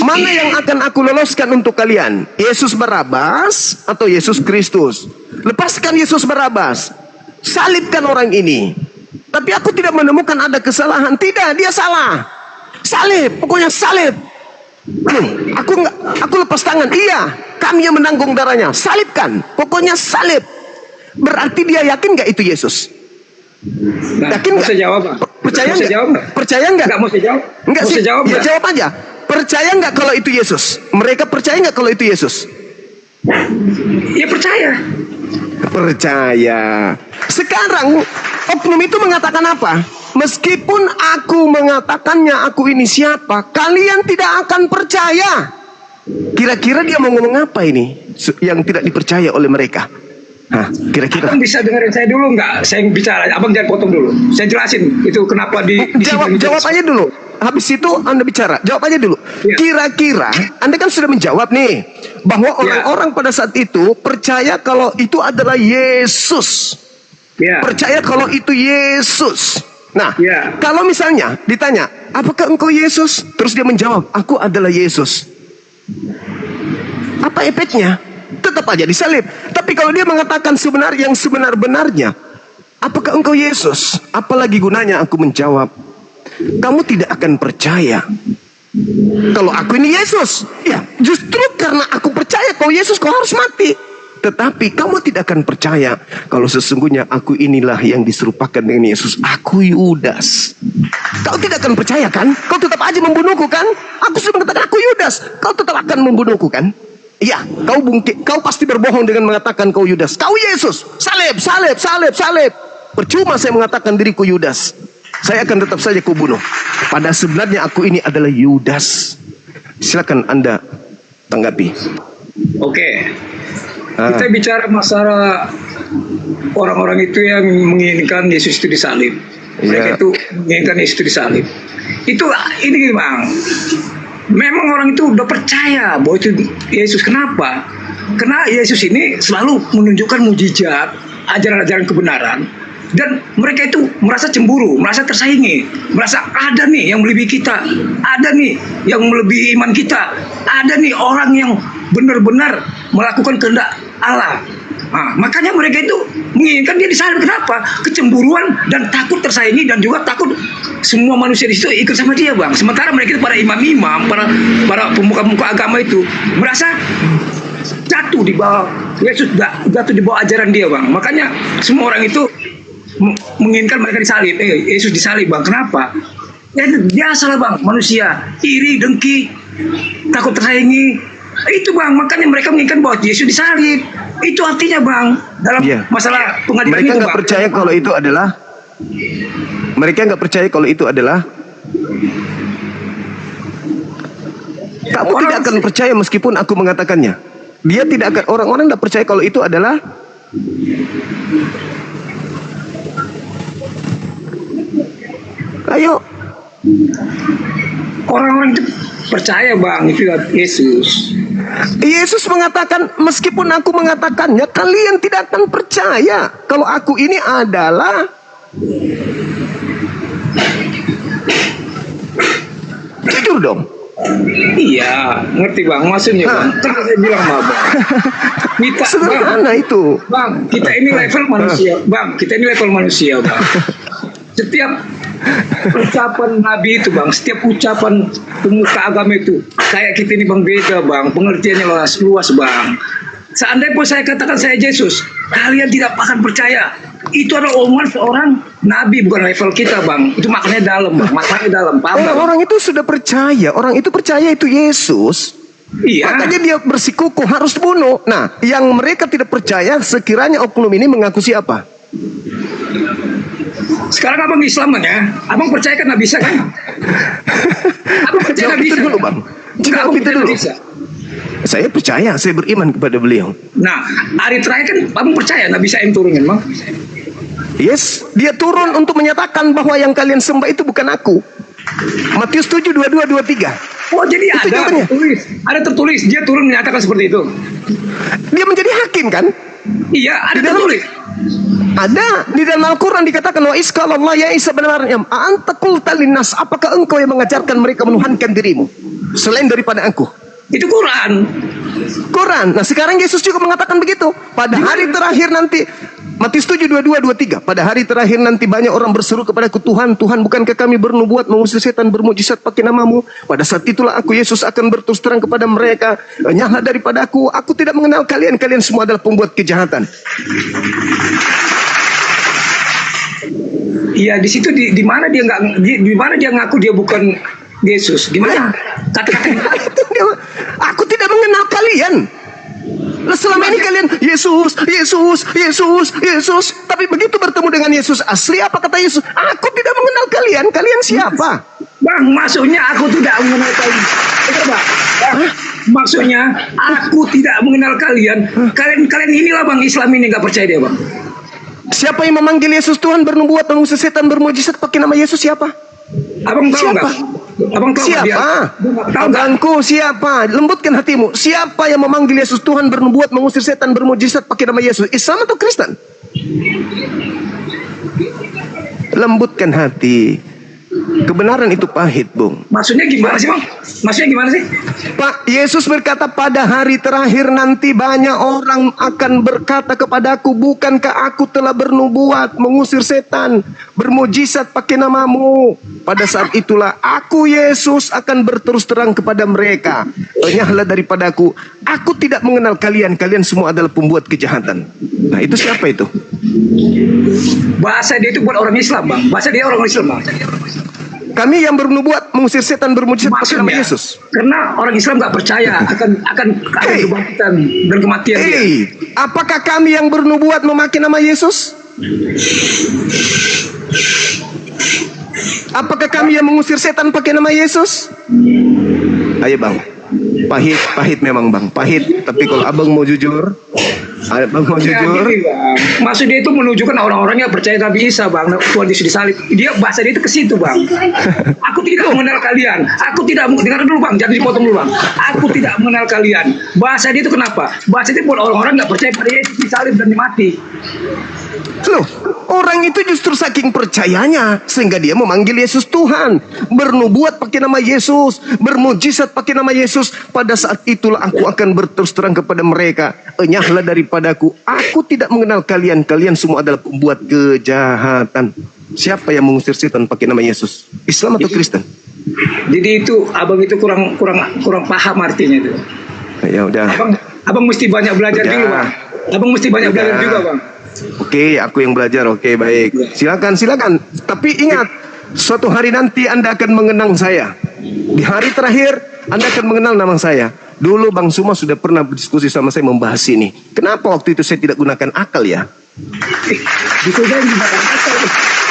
mana yang akan aku loloskan untuk kalian? Yesus Barabas atau Yesus Kristus? Lepaskan Yesus Barabas, salibkan orang ini. Tapi aku tidak menemukan ada kesalahan. Tidak, dia salah. Salib, pokoknya salib. Aku lepas tangan. Iya, kami yang menanggung darahnya. Salibkan, pokoknya salib. Berarti dia yakin nggak itu Yesus? Yakin nggak? Jawab, Percaya nggak? Percaya nggak? Nggak mau saya jawab. Nggak sih. Jawab, ya jawab aja. Percaya nggak kalau itu Yesus? Mereka percaya nggak kalau itu Yesus? Ya percaya. Percaya. Sekarang oknum itu mengatakan apa? Meskipun aku mengatakannya aku ini siapa, kalian tidak akan percaya. Kira-kira dia mau ngomong apa ini yang tidak dipercaya oleh mereka? Kira-kira. Abang bisa dengerin saya dulu nggak? Saya bicara, abang jangan potong dulu. Saya jelasin itu kenapa jawab aja dulu. Habis itu Anda bicara. Jawab aja dulu. Ya. Kira-kira Anda kan sudah menjawab nih bahwa orang-orang pada saat itu percaya kalau itu adalah Yesus. Ya. Percaya kalau itu Yesus. Nah, Ya. kalau misalnya ditanya, apakah engkau Yesus? Terus dia menjawab, aku adalah Yesus. Apa efeknya? Tetap aja disalib. Tapi kalau dia mengatakan yang sebenar-benarnya, apakah engkau Yesus? Apalagi gunanya aku menjawab? Kamu tidak akan percaya kalau aku ini Yesus. Ya, justru karena aku percaya kau Yesus, kau harus mati. Tetapi kamu tidak akan percaya kalau sesungguhnya aku inilah yang diserupakan dengan Yesus. Aku Yudas. Kau tidak akan percaya kan? Kau tetap aja membunuhku kan? Aku sudah mengatakan aku Yudas. Kau tetap akan membunuhku kan? Iya, kau pasti berbohong dengan mengatakan kau Yudas. Kau Yesus. Salib. Percuma saya mengatakan diriku Yudas. Saya akan tetap saja kubunuh. Pada sebenarnya aku ini adalah Yudas. Silakan Anda tanggapi. Oke. Kita bicara masalah orang-orang itu yang menginginkan Yesus itu disalib. Mereka itu menginginkan Yesus itu disalib. Itu ini Bang. Memang orang itu udah percaya bahwa itu Yesus. Kenapa? Karena Yesus ini selalu menunjukkan mujizat, ajaran-ajaran kebenaran. Dan mereka itu merasa cemburu, merasa tersaingi, merasa ada nih yang melebihi kita, ada nih yang melebihi iman kita, ada nih orang yang benar-benar melakukan kehendak Allah. Makanya mereka itu menginginkan dia disalib. Kenapa? Kecemburuan dan takut tersaingi, dan juga takut semua manusia di situ ikut sama dia Bang. Sementara mereka itu para imam-imam, para pemuka-pemuka agama itu merasa jatuh di bawah Yesus, jatuh di bawah ajaran dia bang. Makanya semua orang itu menginginkan mereka disalib. Yesus disalib bang. Kenapa? Ya biasa lah bang, manusia iri, dengki, takut tersaingi. Itu bang, makanya mereka menginginkan bahwa Yesus disalib. Itu artinya bang, dalam masalah pengadilan mereka itu nggak bang. percaya kalau itu adalah, mereka nggak percaya kalau itu adalah, kamu tidak akan percaya meskipun aku mengatakannya. Dia tidak akan, orang-orang tidak percaya kalau itu adalah, ayo. Orang-orang itu percaya bang, itu Yesus. Yesus mengatakan, meskipun aku mengatakannya, kalian tidak akan percaya kalau aku ini adalah. Jujur dong. Iya, ngerti bang, maksudnya bang. Kan saya bilang bang, kita sederhana bang, itu. Bang, kita ini level manusia, bang. Kita ini level manusia, bang. Setiap ucapan Nabi itu bang, setiap ucapan pemuka agama itu, kayak kita ini bang beda bang, pengertiannya luas bang. Seandainya pun saya katakan saya Yesus, kalian tidak akan percaya. Itu adalah omongan seorang Nabi, bukan level kita bang. Itu maknanya dalam bang, maknanya dalam. Paham bang? Orang itu sudah percaya, orang itu percaya itu Yesus. Iya. Makanya dia bersikukuh harus bunuh. Nah, yang mereka tidak percaya sekiranya oknum ini mengaku siapa? Sekarang abang Islam kan ya? Abang percaya kan Nabi Isa kan? Abang percaya Nabi Isa dulu bang. Jawab itu dulu. Saya percaya, saya beriman kepada beliau. Nah, hari terakhir kan abang percaya Nabi Isa yang turun kan bang? Yes, dia turun untuk menyatakan bahwa yang kalian sembah itu bukan aku. Matius 7, 22, 23. Oh jadi itu ada tertulis dia turun menyatakan seperti itu. Dia menjadi hakim kan? Iya, ada tertulis. Ada di dalam Al-Quran dikatakan, wa isqalallah ya Isa bin Maryam anta qulta linnas, apakah engkau yang mengajarkan mereka menuhankan dirimu selain daripada aku? Itu Quran. Nah sekarang Yesus juga mengatakan begitu. Pada hari terakhir nanti, Matius 7, 22, 23. Pada hari terakhir nanti banyak orang berseru kepadaku, Tuhan, Tuhan, bukankah kami bernubuat mengusir setan, bermujizat pakai namamu? Pada saat itulah aku Yesus akan berterus terang kepada mereka, nyahlah daripada aku tidak mengenal kalian, kalian semua adalah pembuat kejahatan. Iya, di situ di mana dia nggak di mana dia ngaku dia bukan Yesus? Di mana? Kata-kata aku tidak mengenal kalian. Selama ini kalian Yesus. Tapi begitu bertemu dengan Yesus asli, apa kata Yesus? Aku tidak mengenal kalian. Kalian siapa? Bang, maksudnya aku tidak mengenal kalian. Coba. Maksudnya aku tidak mengenal kalian. Kalian inilah bang, Islam ini nggak percaya dia bang. Siapa yang memanggil Yesus Tuhan, bernubuat, mengusir setan, bermujizat pakai nama Yesus? Siapa? Abang tahu nggak? Abang tahu siapa? Dia? Abangku siapa? Lembutkan hatimu. Siapa yang memanggil Yesus Tuhan, bernubuat, mengusir setan, bermujizat pakai nama Yesus? Islam atau Kristen? Lembutkan hati. Kebenaran itu pahit, Bung. Maksudnya gimana sih, Bang? Maksudnya gimana sih? Pak, Yesus berkata pada hari terakhir nanti banyak orang akan berkata kepadaku, bukankah aku telah bernubuat, mengusir setan, bermujizat pakai namamu? Pada saat itulah aku Yesus akan berterus terang kepada mereka, nyahlah daripadaku, aku tidak mengenal kalian, kalian semua adalah pembuat kejahatan. Nah itu siapa itu? Bahasa dia itu buat orang Islam, Bang. Bahasa dia orang Islam, Bang. Kami yang bernubuat, mengusir setan, bermujizat pakai nama Yesus. Karena orang Islam nggak percaya akan kebangkitan dan kematian dia. Apakah kami yang bernubuat memakai nama Yesus? Apakah kami yang mengusir setan pakai nama Yesus? Ayo bang, pahit memang bang, pahit. Tapi kalau abang mau jujur, abang mau jujur. Gini, bang. Maksud dia itu menunjukkan orang-orang yang percaya Nabi Isa, bang. Tuhan Yesus disalib. Dia bahasa dia itu ke situ, bang. Aku tidak mengenal kalian. Aku tidak dengar dulu, bang. Jangan dipotong dulu, bang. Aku tidak mengenal kalian. Bahasa dia itu kenapa? Bahasa dia buat orang-orang nggak percaya pada Yesus disalib dan mati. Loh, orang itu justru saking percayanya sehingga dia memanggil Yesus Tuhan, bernubuat pakai nama Yesus, bermujizat pakai nama Yesus. Pada saat itulah aku akan berterus terang kepada mereka, enyahlah daripadaku, aku tidak mengenal kalian, kalian semua adalah pembuat kejahatan. Siapa yang mengusir setan pakai nama Yesus? Islam atau Kristen? Jadi itu abang itu kurang paham artinya itu. Ya udah. Abang mesti banyak belajar Ya. juga, Bang. Abang mesti banyak belajar Ya. juga, Bang. Oke, aku yang belajar. Oke, baik. Silakan. Tapi ingat, suatu hari nanti Anda akan mengenang saya. Di hari terakhir, Anda akan mengenal nama saya. Dulu Bang Suma sudah pernah berdiskusi sama saya membahas ini. Kenapa waktu itu saya tidak gunakan akal ya? Bisa jadi gunakan akal.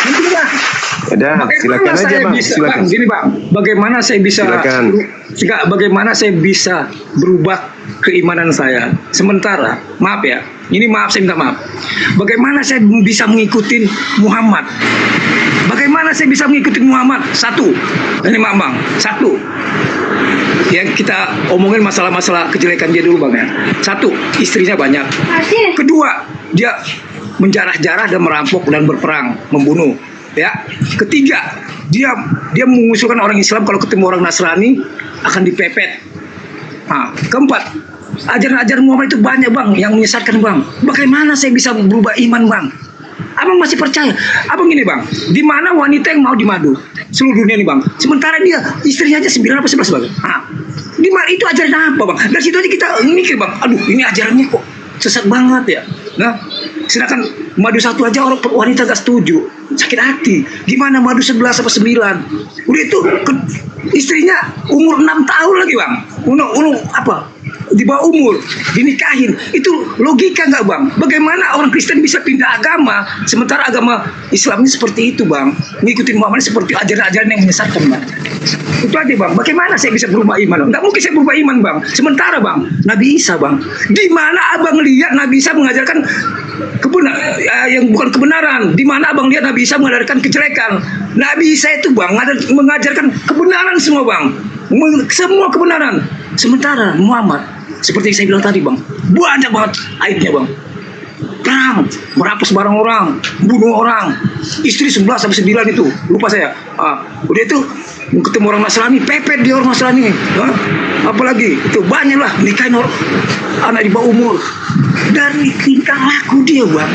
Nanti, Bang. Udah, silakan Bagaimana aja saya Bang. bisa, Silakan. Bang, gini Bang, bagaimana saya bisa Silakan. bagaimana saya bisa berubah keimanan saya? Sementara, maaf ya, ini maaf, saya minta maaf. Bagaimana saya bisa mengikuti Muhammad? Bagaimana saya bisa mengikuti Muhammad? Satu, ini maaf Bang, satu. Yang kita omongin masalah-masalah kejelekan dia dulu Bang ya. Satu, istrinya banyak. Kedua, dia menjarah-jarah dan merampok dan berperang, membunuh. Ya. Ketiga, dia mengusulkan orang Islam kalau ketemu orang Nasrani akan dipepet. Nah, keempat, ajaran-ajaran Muhammad itu banyak Bang yang menyesatkan Bang. Bagaimana saya bisa berubah iman Bang? Abang masih percaya? Abang gini Bang, di mana wanita yang mau dimadu? Seluruh dunia nih Bang. Sementara dia istrinya aja 9 atau 11 Bang. Nah, di mana itu ajaran apa Bang? Dari situ aja kita mikir Bang, aduh ini ajarannya kok sesat banget ya. Nah, sedangkan madu satu aja orang wanita gak setuju, sakit hati. Gimana madu 11 atau 9? Udah itu istrinya umur 6 tahun lagi Bang. Apa? Di bawah umur dinikahin, itu logika nggak Bang? Bagaimana orang Kristen bisa pindah agama sementara agama Islamnya seperti itu Bang, ngikutin Muhammad seperti ajaran-ajaran yang menyesatkan Bang. Itu aja Bang, bagaimana saya bisa berubah iman? Nggak mungkin saya berubah iman Bang. Sementara Bang, Nabi Isa Bang, di mana Abang lihat Nabi Isa mengajarkan yang bukan kebenaran? Di mana Abang lihat Nabi Isa mengajarkan kejelekan? Nabi Isa itu Bang mengajarkan kebenaran semua Bang, semua kebenaran. Sementara Muhammad, seperti yang saya bilang tadi Bang, banyak banget aibnya Bang. Perang, merampas barang orang, bunuh orang, istri 11 sampai 9 itu, lupa saya. Udah itu ketemu orang Nasrani, pepet dia orang Nasrani. Apalagi itu banyak lah nikahin orang anak di bawah umur. Dari tingkah laku dia Bang,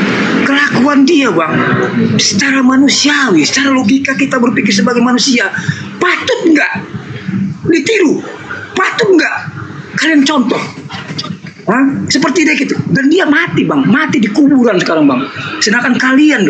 kelakuan dia Bang, secara manusiawi, secara logika kita berpikir sebagai manusia, patut nggak ditiru? Patut nggak kalian contoh? Seperti dia gitu. Dan dia mati Bang, mati di kuburan sekarang Bang. Sedangkan kalian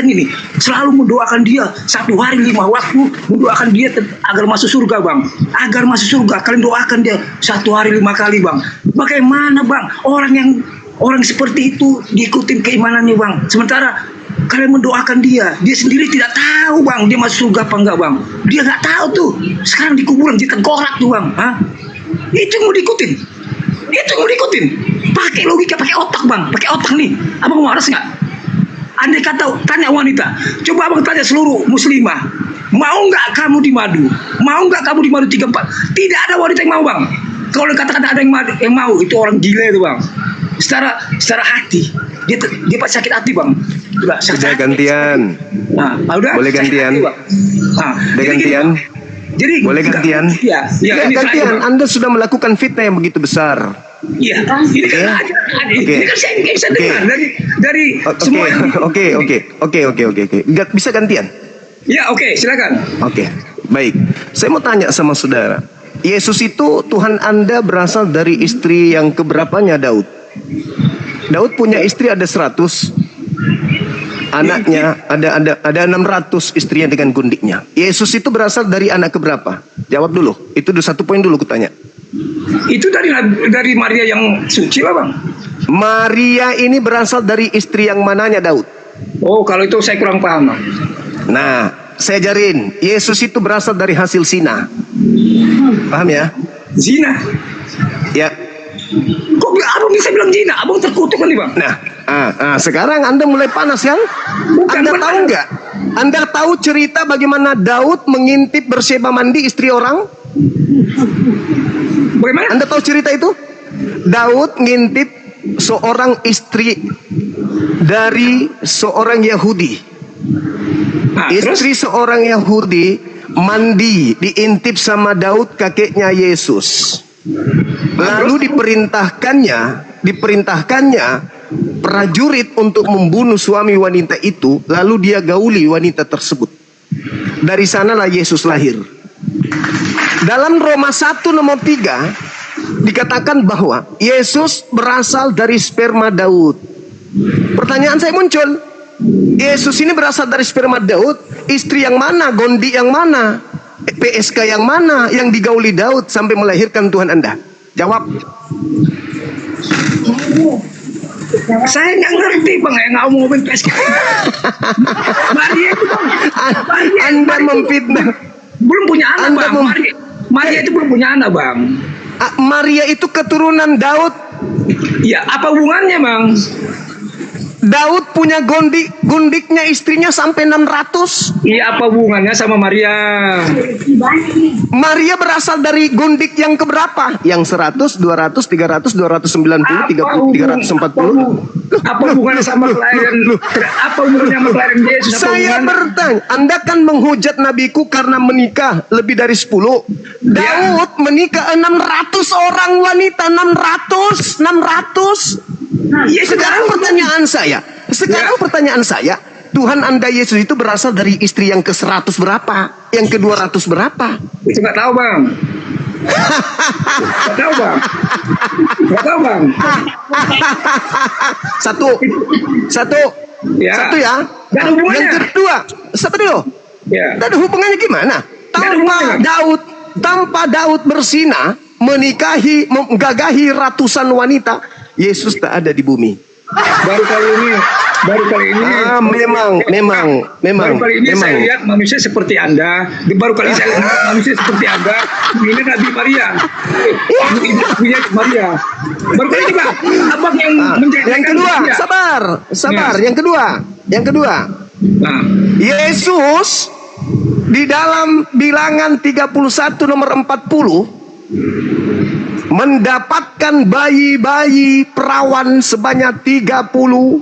ini selalu mendoakan dia 1 hari 5 waktu, mendoakan dia agar masuk surga Bang. Agar masuk surga, kalian doakan dia 1 hari 5 kali Bang. Bagaimana Bang orang seperti itu diikutin keimanannya Bang? Sementara kalian mendoakan dia sendiri tidak tahu Bang dia masuk surga apa enggak Bang. Dia nggak tahu tuh. Sekarang di kuburan ditengkorak tuh Bang. Itu mau diikutin. Pakai logika, pakai otak Bang, pakai otak nih. Abang waras nggak? Andai kata tanya wanita, coba Abang tanya seluruh muslimah, mau nggak kamu dimadu? Mau nggak kamu dimadu 3-4? Tidak ada wanita yang mau Bang. Kalau katakan ada yang mau, itu orang gila itu Bang. Secara hati, dia pasti sakit hati Bang. Sudah gantian. Udah. Boleh gantian. Gantian. Jadi boleh gantian? Ya, ini gantian. Anda sudah melakukan fitnah yang begitu besar. Iya, ini kan ajaran. Ini kan saya bisa dengar dari semua. Oke. Bisa gantian? Ya, oke, silakan. Oke, baik. Saya mau tanya sama saudara. Yesus itu Tuhan Anda berasal dari istri yang keberapanya Daud? Daud punya istri ada 100. Anaknya ada 600 istrinya dengan gundiknya. Yesus itu berasal dari anak keberapa? Jawab dulu. Itu 1 poin dulu kutanya. Itu dari Maria yang suci lah Bang. Maria ini berasal dari istri yang mananya Daud? Oh, kalau itu saya kurang paham Bang. Nah, saya ajarin. Yesus itu berasal dari hasil zina. Paham ya? Zina? Ya. Kok Abang bisa bilang zina? Abang terkutuk kan nih Bang? Nah, sekarang Anda mulai panas kan? Anda tahu nggak? Anda tahu cerita bagaimana Daud mengintip Berseba mandi istri orang? Bagaimana? Anda tahu cerita itu? Daud ngintip seorang istri dari seorang Yahudi. Istri seorang Yahudi mandi, diintip sama Daud kakeknya Yesus. Lalu diperintahkannya prajurit untuk membunuh suami wanita itu, lalu dia gauli wanita tersebut. Dari sanalah Yesus lahir. Dalam Roma 1 nomor 3 dikatakan bahwa Yesus berasal dari sperma Daud. Pertanyaan saya muncul, Yesus ini berasal dari sperma Daud, istri yang mana, gondi yang mana, PSK yang mana yang digauli Daud sampai melahirkan Tuhan Anda? Jawab. Saya nggak ngerti bang, nggak mau ngomongin PSK. Maria itu bang, Anda memfitnah. belum punya anak Anda bang. Maria itu belum punya anak bang. Maria itu keturunan Daud. Ya apa hubungannya bang? Daud punya gundiknya istrinya sampai 600. Iya apa hubungannya sama Maria? Maria berasal dari gundik yang keberapa? Yang 100, 200, 300, 290, 30, 340. Apa hubungannya sama kelahiran? Apa hubungannya sama kelahiran Yesus? Saya bertanya, Anda kan menghujat nabiku karena menikah lebih dari 10. Daud menikah 600 orang wanita, 600. Sekarang pertanyaan saya, Tuhan Anda Yesus itu berasal dari istri yang ke-100 berapa? Yang ke-200 berapa? Itu nggak tahu bang. Nggak tahu bang. Nggak tahu bang. Satu Ya. Satu ya. Nggak ada hubungannya. Yang kedua, satu dulu. Ya. Nggak ada hubungannya gimana? Tanpa Daud bersinah menggagahi ratusan wanita, Yesus tak ada di bumi. Baru kali ini. Memang. Baru kali ini saya lihat manusia seperti Anda. Baru kali ini saya lihat manusia seperti Anda. Ini Nabi Maria. Ini Maria. Baru kali ini Pak. Abang yang menjadikan Yang kedua, Maria. sabar. Yang kedua. Nah, Yesus di dalam Bilangan 31 nomor 40 mendapatkan bayi-bayi perawan sebanyak 32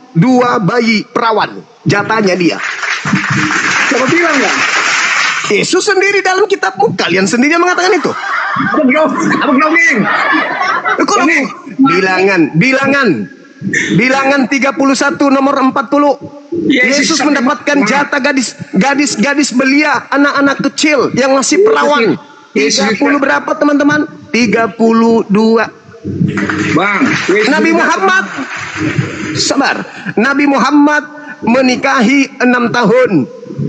bayi perawan. Jatahnya dia. siapa bilang nggak? Yesus sendiri dalam kitabmu. Kalian sendiri yang mengatakan itu. Abang dongeng. Kalau Bilangan 31 nomor 40. Yesus mendapatkan jatah gadis belia, anak-anak kecil yang masih perawan. 30 berapa teman-teman? 32. Bang, Nabi Muhammad, sabar. Nabi Muhammad menikahi 6 tahun.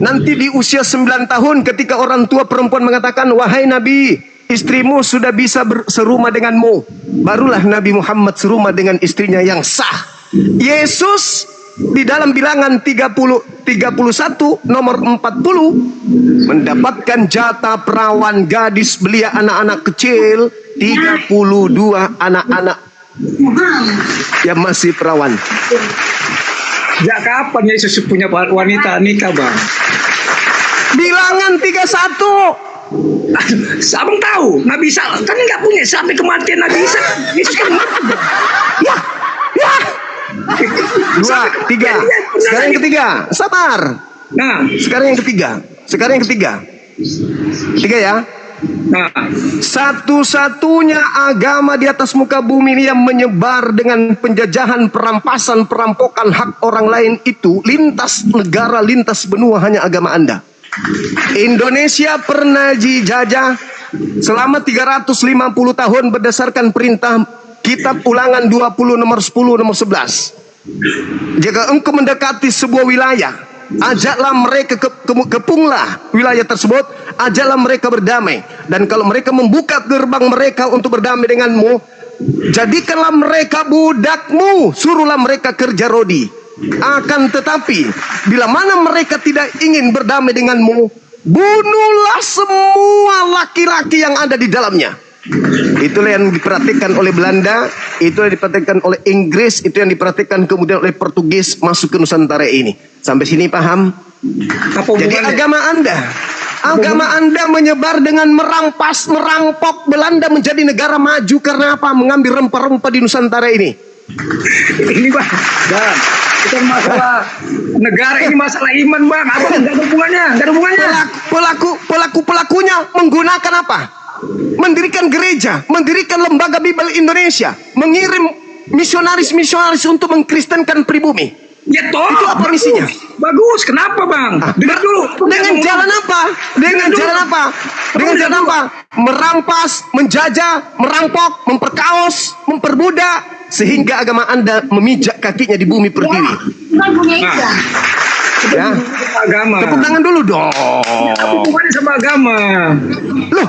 Nanti di usia 9 tahun ketika orang tua perempuan mengatakan, wahai Nabi, istrimu sudah bisa serumah denganmu. Barulah Nabi Muhammad serumah dengan istrinya yang sah. Yesus di dalam Bilangan 31 nomor 40 mendapatkan jatah perawan, gadis belia, anak-anak kecil 32 anak-anak yang masih perawan. sejak kapan Yesus punya wanita nikah bang? Bilangan 31. Abang tahu Nabi Isa kan nggak punya sampai kematian Nabi Isa. Yesus kan mati bang. Ya. 2, 3. Sekarang yang ketiga. Sabar. Nah, Sekarang yang ketiga. Tiga ya. nah, Satu-satunya agama di atas muka bumi ini yang menyebar dengan penjajahan, perampasan, perampokan hak orang lain itu lintas negara, lintas benua hanya agama Anda. Indonesia pernah dijajah selama 350 tahun berdasarkan perintah Kitab Ulangan 20 nomor 10 nomor 11. Jika engkau mendekati sebuah wilayah, ajaklah mereka kepunglah wilayah tersebut, ajaklah mereka berdamai. Dan kalau mereka membuka gerbang mereka untuk berdamai denganmu, jadikanlah mereka budakmu, suruhlah mereka kerja rodi. Akan tetapi bila mana mereka tidak ingin berdamai denganmu, bunuhlah semua laki-laki yang ada di dalamnya. Itulah yang diperhatikan oleh Belanda, itu yang diperhatikan oleh Inggris, itu yang diperhatikan kemudian oleh Portugis masuk ke Nusantara ini. Sampai sini paham? apa Jadi hubungannya? agama Anda menyebar dengan merampok Belanda menjadi negara maju karena apa? Mengambil rempah-rempah di Nusantara ini. Ini bang, bukan masalah negara, ini masalah iman bang. Apa nggak ada hubungannya? Nggak ada hubungannya. Pelakunya menggunakan apa? Mendirikan gereja, mendirikan lembaga Bible Indonesia, mengirim misionaris untuk mengkristenkan pribumi. Ya toh. Itu apa misinya? Bagus. Kenapa bang? Dengar dulu. Dengan jalan apa? Dengan jalan apa? merampas, menjajah, merampok, memperkaos, memperbudak, sehingga agama Anda memijak kakinya di bumi pertiwi. Bukan punya Islam. Ya. Agama. Tepuk tangan dulu dong. Apa hubungannya sama agama? Loh,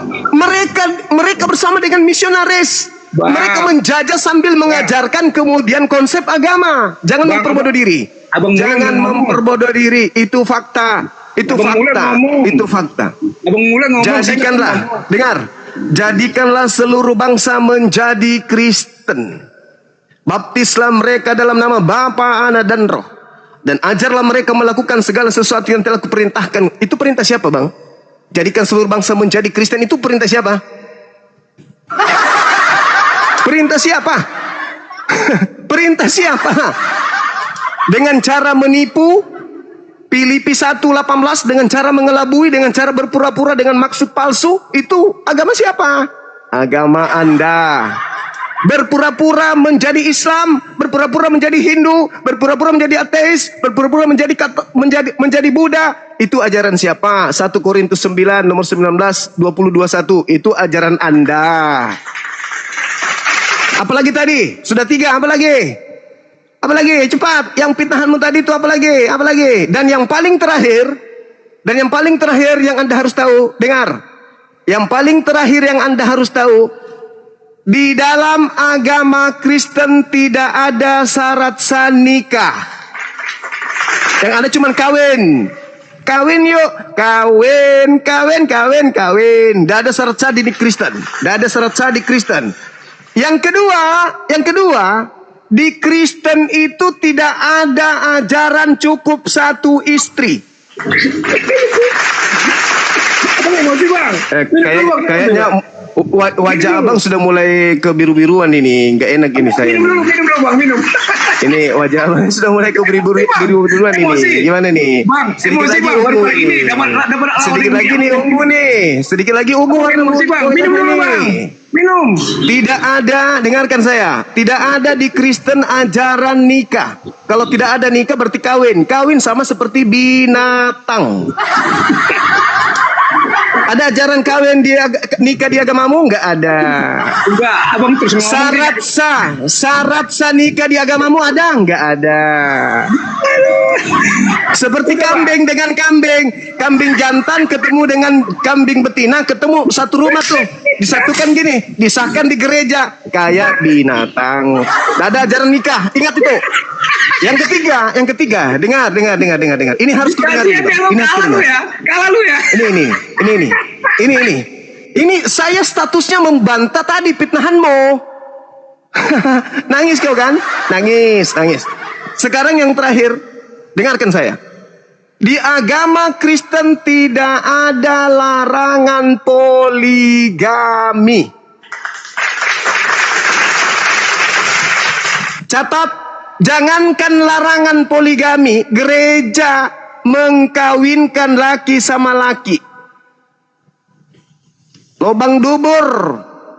mereka bersama dengan misionaris. Bang. Mereka menjajah sambil mengajarkan kemudian konsep agama. Jangan Bang, memperbodoh diri. Abang Jangan Mulan ngomong. memperbodoh diri. Itu fakta. Itu Abang Mulan fakta. ngomong. Itu fakta. Abang Mulan ngomong. Jadikanlah, dengar. Jadikanlah seluruh bangsa menjadi Kristen. Baptislah mereka dalam nama Bapa, Anak, dan Roh. Dan ajarlah mereka melakukan segala sesuatu yang telah kuperintahkan. Itu perintah siapa, Bang? Jadikan seluruh bangsa menjadi Kristen. Itu perintah siapa? Perintah siapa? Perintah siapa? Dengan cara menipu, Filipi 1:18, dengan cara mengelabui, dengan cara berpura-pura, dengan maksud palsu, itu agama siapa? Agama Anda. Berpura-pura menjadi Islam, berpura-pura menjadi Hindu, berpura-pura menjadi ateis, berpura-pura menjadi Buddha. Itu ajaran siapa? 1 Korintus 9 nomor 19 20:21. Itu ajaran Anda. Apalagi tadi? Sudah 3, apa lagi? Apa lagi? Cepat. Yang fitnahanmu tadi itu apa lagi? Apa lagi? Dan yang paling terakhir, yang Anda harus tahu, dengar. Yang paling terakhir yang Anda harus tahu, di dalam agama Kristen tidak ada syarat sah nikah. Yang ada cuma kawin. Kawin yuk, kawin. Tidak ada syarat sah di Kristen. Tidak ada syarat sah di Kristen. Yang kedua, di Kristen itu tidak ada ajaran cukup satu istri. Emosi, Bang. Kayaknya wajah abang sudah mulai kebiru-biruan ini. Nggak enak ini saya. Minum dulu, Bang, minum. Ini wajah abang sudah mulai kebiru-biruan ini. Gimana nih? Bang, Sedikit emosi, lagi Bang. Baru ungu kali ini nih. dapat Sedikit lagi nih ungu nih. Sedikit lagi ungu warna Emosi, Bang. Minum dulu, Bang. Minum. Tidak ada, dengarkan saya. Tidak ada di Kristen ajaran nikah. Kalau tidak ada nikah berarti kawin. Kawin sama seperti binatang. Ada ajaran kawin nikah di agamamu? Enggak ada. Enggak, Abang terus ngomong. Syarat sah nikah di agamamu ada? Enggak ada. Seperti kambing dengan kambing jantan ketemu dengan kambing betina, ketemu satu rumah tuh, disatukan gini, disahkan di gereja, kayak binatang. Tidak ada ajaran nikah, ingat itu. Yang ketiga, dengar. Ini harus didengar. Ini harus didengar. Kalah lu ya. Ini saya statusnya membantah tadi fitnahanmu. Nangis kau kan? Nangis. Sekarang yang terakhir, dengarkan saya. Di agama Kristen tidak ada larangan poligami. Catat, jangankan larangan poligami, gereja mengkawinkan laki sama laki. Lobang dubur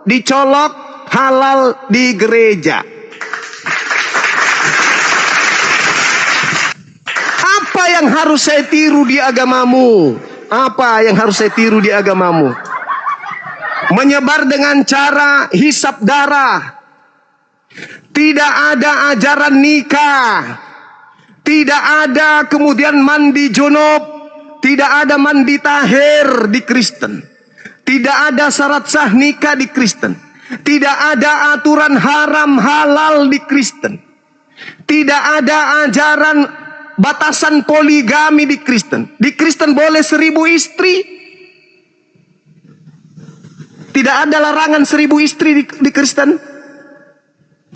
dicolok halal di gereja. Apa yang harus saya tiru di agamamu? Apa yang harus saya tiru di agamamu? Menyebar dengan cara hisap darah. Tidak ada ajaran nikah. Tidak ada kemudian mandi junub. Tidak ada mandi tahir di Kristen. Tidak ada syarat sah nikah di Kristen. Tidak ada aturan haram halal di Kristen. Tidak ada ajaran batasan poligami di Kristen. Di Kristen boleh 1000 istri. Tidak ada larangan 1000 istri di Kristen.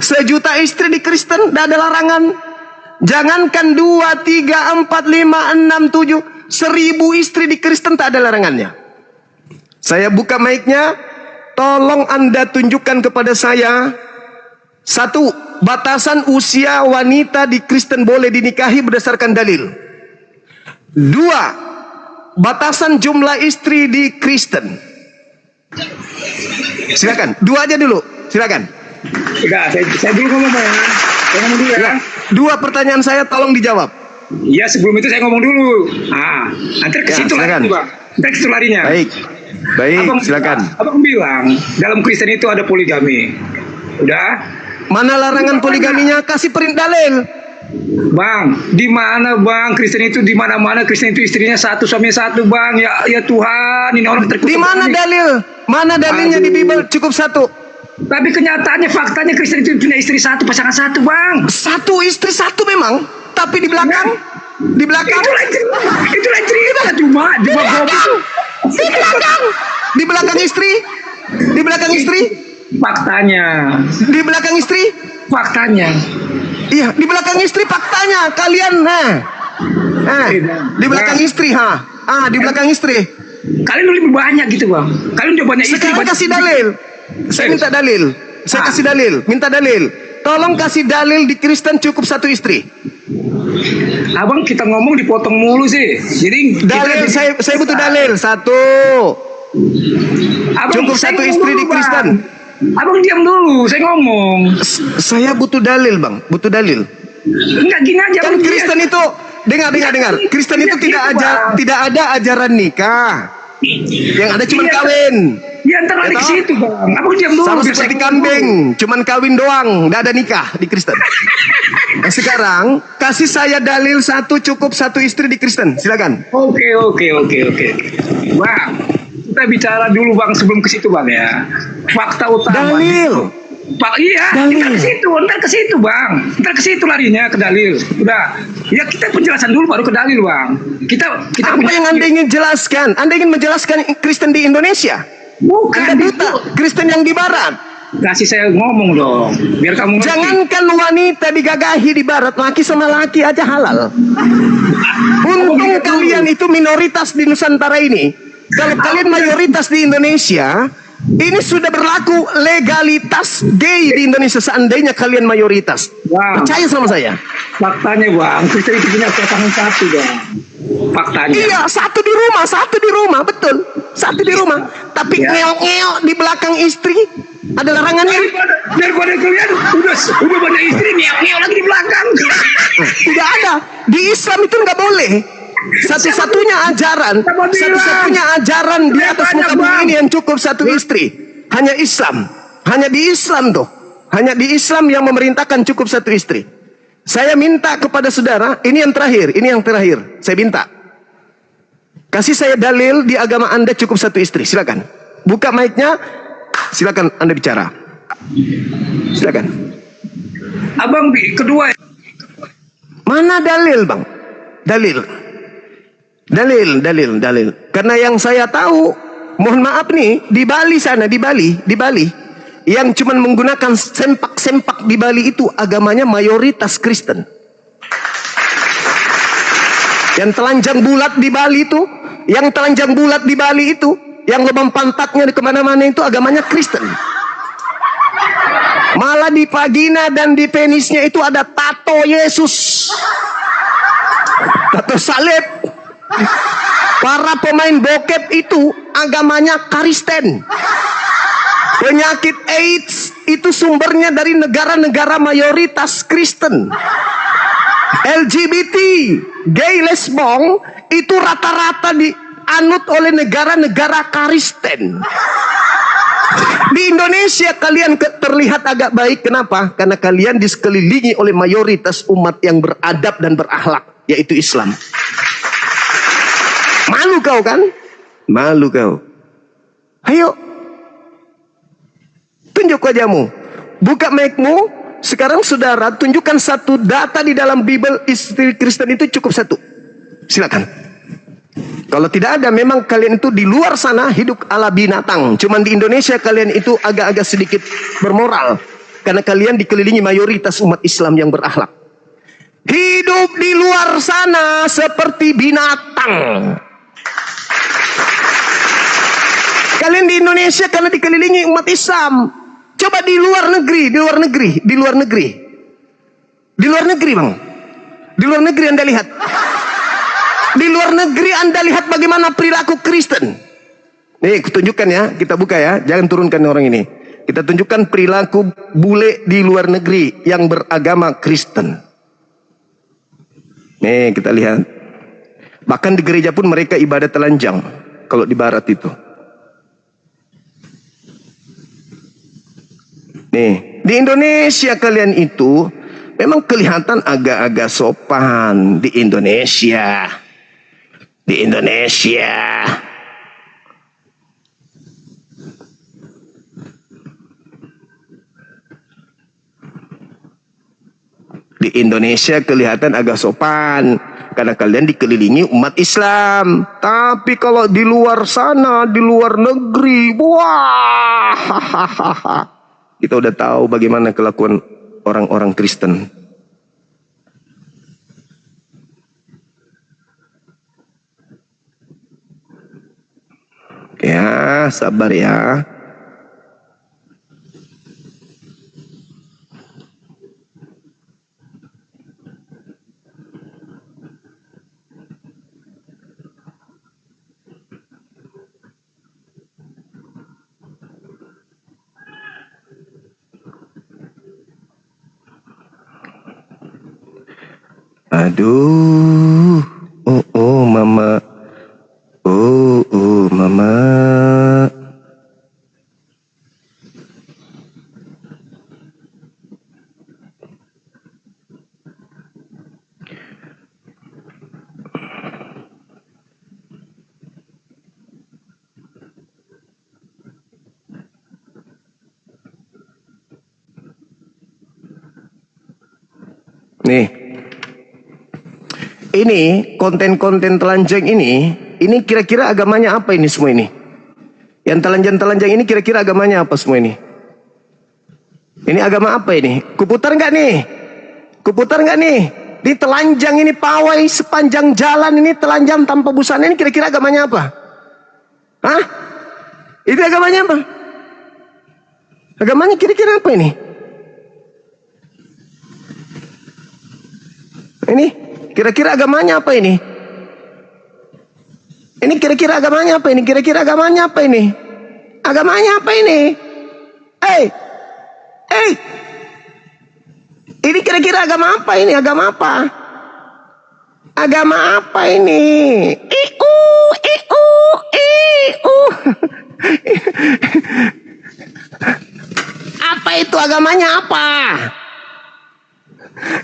1.000.000 istri di Kristen, tidak ada larangan. Jangankan 2, 3, 4, 5, 6, 7, 1000 istri di Kristen tak ada larangannya. Saya buka mic-nya, tolong Anda tunjukkan kepada saya. 1, batasan usia wanita di Kristen boleh dinikahi berdasarkan dalil. 2, batasan jumlah istri di Kristen. Silakan, 2 aja dulu, silakan. Udah, saya dulu ngomong ya. Saya ngomong dulu ya. 2 pertanyaan saya tolong dijawab. Iya, sebelum itu saya ngomong dulu. Antar ke Ya, situ silakan. lagi, Bang. Antar ke situ larinya. Baik. Baik, silakan. Abang bilang dalam Kristen itu ada poligami. Udah. Mana larangan poligaminya? Kasih perintah dalil. Bang, di mana bang Kristen itu, di mana-mana Kristen itu istrinya satu, suaminya satu, bang. Ya Tuhan, ini orang terkutuk. Di mana dalil? Mana dalilnya di Bible cukup satu? Tapi kenyataannya, faktanya Kristen itu punya istri satu, pasangan satu, bang. Satu istri satu memang, tapi di belakang, di belakang, Itu lain cerita cuma di bawah itu. di belakang istri, di belakang istri, Faktanya, di belakang istri. faktanya. Iya, di belakang istri faktanya kalian, di belakang istri, di belakang istri. Kalian lebih banyak gitu bang. Kalian udah banyak istri. Sekarang kasih dalil. Saya minta dalil. Saya kasih dalil. Minta dalil. Tolong kasih dalil di Kristen cukup satu istri. Abang kita ngomong dipotong mulu sih. Jadi Dalil. Saya butuh dalil. Satu. Abang, Cukup saya satu ngomong istri dulu, di Kristen. Bang. Abang diam dulu. Saya ngomong. Saya butuh dalil, bang. Butuh dalil. Enggak gini aja. Kan Bang. Kristen itu dengar. Kristen itu tidak ada ajaran nikah. Yang ada cuma kawin. Ya ntar lagi ke situ bang. Abang diam dulu. Sama biar seperti saya kambing, cuman kawin doang, tidak ada nikah di Kristen. Nah, sekarang kasih saya dalil satu cukup satu istri di Kristen. Silakan. Oke. Bang, kita bicara dulu bang sebelum ke situ bang ya. Fakta utama. Dalil. Pak, iya, Dalil. ntar ke situ bang, ntar ke situ larinya ke dalil. Udah, ya kita penjelasan dulu baru ke dalil bang. Kita Apa yang Anda ingin jelaskan? Anda ingin menjelaskan Kristen di Indonesia? bukan Anda buta Kristen yang di Barat. kasih saya ngomong dong, biar kamu ngerti. Jangankan wanita digagahi di Barat, laki sama laki aja halal. Untung kalian itu minoritas di Nusantara ini. Kalau kalian mayoritas di Indonesia, ini sudah berlaku legalitas gay di Indonesia seandainya kalian mayoritas. Wow. Percaya sama saya. Faktanya bang, Kristen itu punya pasangan satu bang. Faktanya. Iya, satu di rumah, betul. Satu di rumah. Tapi Ya. ngeok-ngeok di belakang istri ada larangannya. Daripada kalian udah banyak istri ngeok lagi di belakang. Tidak ada. Di Islam itu nggak boleh. Satu-satunya ajaran di atas muka bumi ini yang cukup satu istri. Hanya Islam. Hanya di Islam tuh. Hanya di Islam yang memerintahkan cukup satu istri. Saya minta kepada saudara, ini yang terakhir. Saya minta. Kasih saya dalil di agama Anda cukup satu istri. Silakan. Buka mic-nya. Silakan Anda bicara. Silakan. Abang kedua. Mana dalil, Bang? Dalil. Karena yang saya tahu, mohon maaf nih, di Bali sana, di Bali, yang cuman menggunakan sempak-sempak di Bali itu agamanya mayoritas Kristen. Yang telanjang bulat di Bali itu, yang lubang pantatnya di kemana-mana itu agamanya Kristen. Malah di vagina dan di penisnya itu ada tato Yesus, tato salib. Para pemain bokep itu agamanya Kristen. Penyakit AIDS itu sumbernya dari negara-negara mayoritas Kristen. LGBT, gay, lesbong itu rata-rata dianut oleh negara-negara Kristen. Di Indonesia kalian terlihat agak baik. Kenapa? Karena kalian disekelilingi oleh mayoritas umat yang beradab dan berakhlak, yaitu Islam. Malu kau kan? Malu kau. Ayo, tunjuk wajahmu. Buka mic-mu. Sekarang saudara tunjukkan satu data di dalam Bible istri Kristen itu cukup satu. Silakan. Kalau tidak ada, memang kalian itu di luar sana hidup ala binatang. Cuman di Indonesia kalian itu agak-agak sedikit bermoral. Karena kalian dikelilingi mayoritas umat Islam yang berakhlak. Hidup di luar sana seperti binatang. Kalian di Indonesia karena dikelilingi umat Islam. Coba di luar negeri, Bang. Di luar negeri Anda lihat. Di luar negeri Anda lihat bagaimana perilaku Kristen. Nih, kutunjukkan ya, kita buka ya, jangan turunkan orang ini. Kita tunjukkan perilaku bule di luar negeri yang beragama Kristen. Nih, kita lihat. Bahkan di gereja pun mereka ibadah telanjang kalau di barat itu. Nih, di Indonesia kalian itu memang kelihatan agak-agak sopan di Indonesia. Di Indonesia. Di Indonesia kelihatan agak sopan karena kalian dikelilingi umat Islam. Tapi kalau di luar sana, di luar negeri, wah, kita udah tahu bagaimana kelakuan orang-orang Kristen. Ya, sabar ya. Aduh, oh mama, oh mama. Nih, ini konten-konten telanjang ini kira-kira agamanya apa ini semua ini? Yang telanjang-telanjang ini kira-kira agamanya apa semua ini? Ini agama apa ini? Kuputar nggak nih? Kuputar nggak nih? Di telanjang ini pawai sepanjang jalan ini telanjang tanpa busana ini kira-kira agamanya apa? Hah? Itu agamanya apa? Agamanya kira-kira apa ini? Ini kira-kira agamanya apa ini? Ini kira-kira agamanya apa ini? Kira-kira agamanya apa ini? Agamanya apa ini? Hey, ini kira-kira agama apa ini? Agama apa? Agama apa ini? Iu. Apa itu agamanya apa?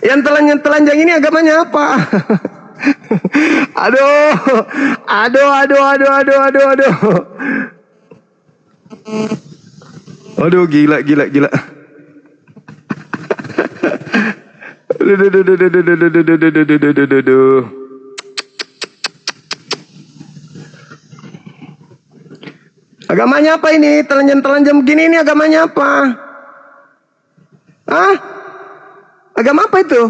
Yang telanjang ini agamanya apa? Aduh. Aduh, gila. Agamanya apa ini? Telanjang begini ini agamanya apa? Hah? Agama apa itu?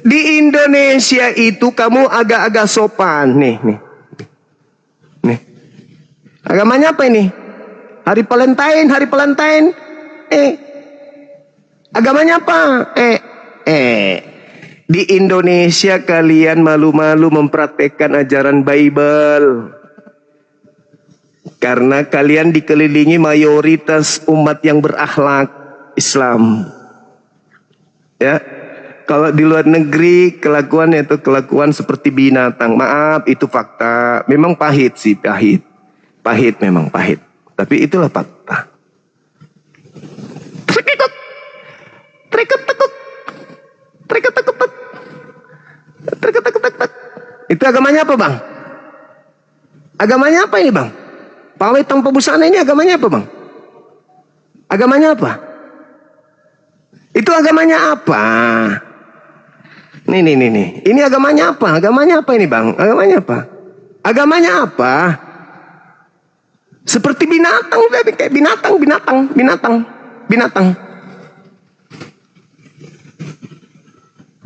Di Indonesia itu kamu agak-agak sopan. Nih. Agamanya apa ini? Hari Valentine. Agamanya apa? Di Indonesia kalian malu-malu mempraktekkan ajaran Bible. Karena kalian dikelilingi mayoritas umat yang berakhlak Islam. Ya, kalau di luar negeri kelakuannya itu kelakuan seperti binatang. Maaf, itu fakta. Memang pahit sih, pahit. Memang pahit. Tapi itulah fakta. Itu agamanya apa, Bang? Agamanya apa ini, Bang? Pawai tanpa busana ini agamanya apa, Bang? Agamanya apa? Itu agamanya apa? Nih. Ini agamanya apa? Agamanya apa ini, Bang? Agamanya apa? Agamanya apa? Seperti binatang, kayak binatang.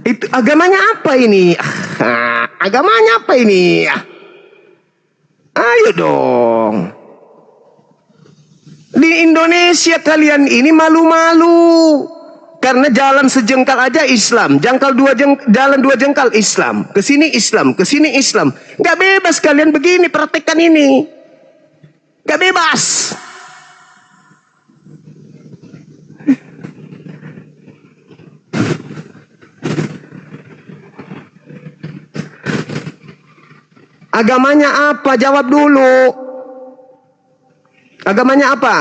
Itu agamanya apa ini? Agamanya apa ini? Ayo dong. Di Indonesia kalian ini malu-malu. Karena jalan sejengkal aja Islam, jalan dua jengkal Islam, kesini Islam, nggak bebas kalian begini praktekkan ini, nggak bebas. Agamanya apa? Jawab dulu. Agamanya apa?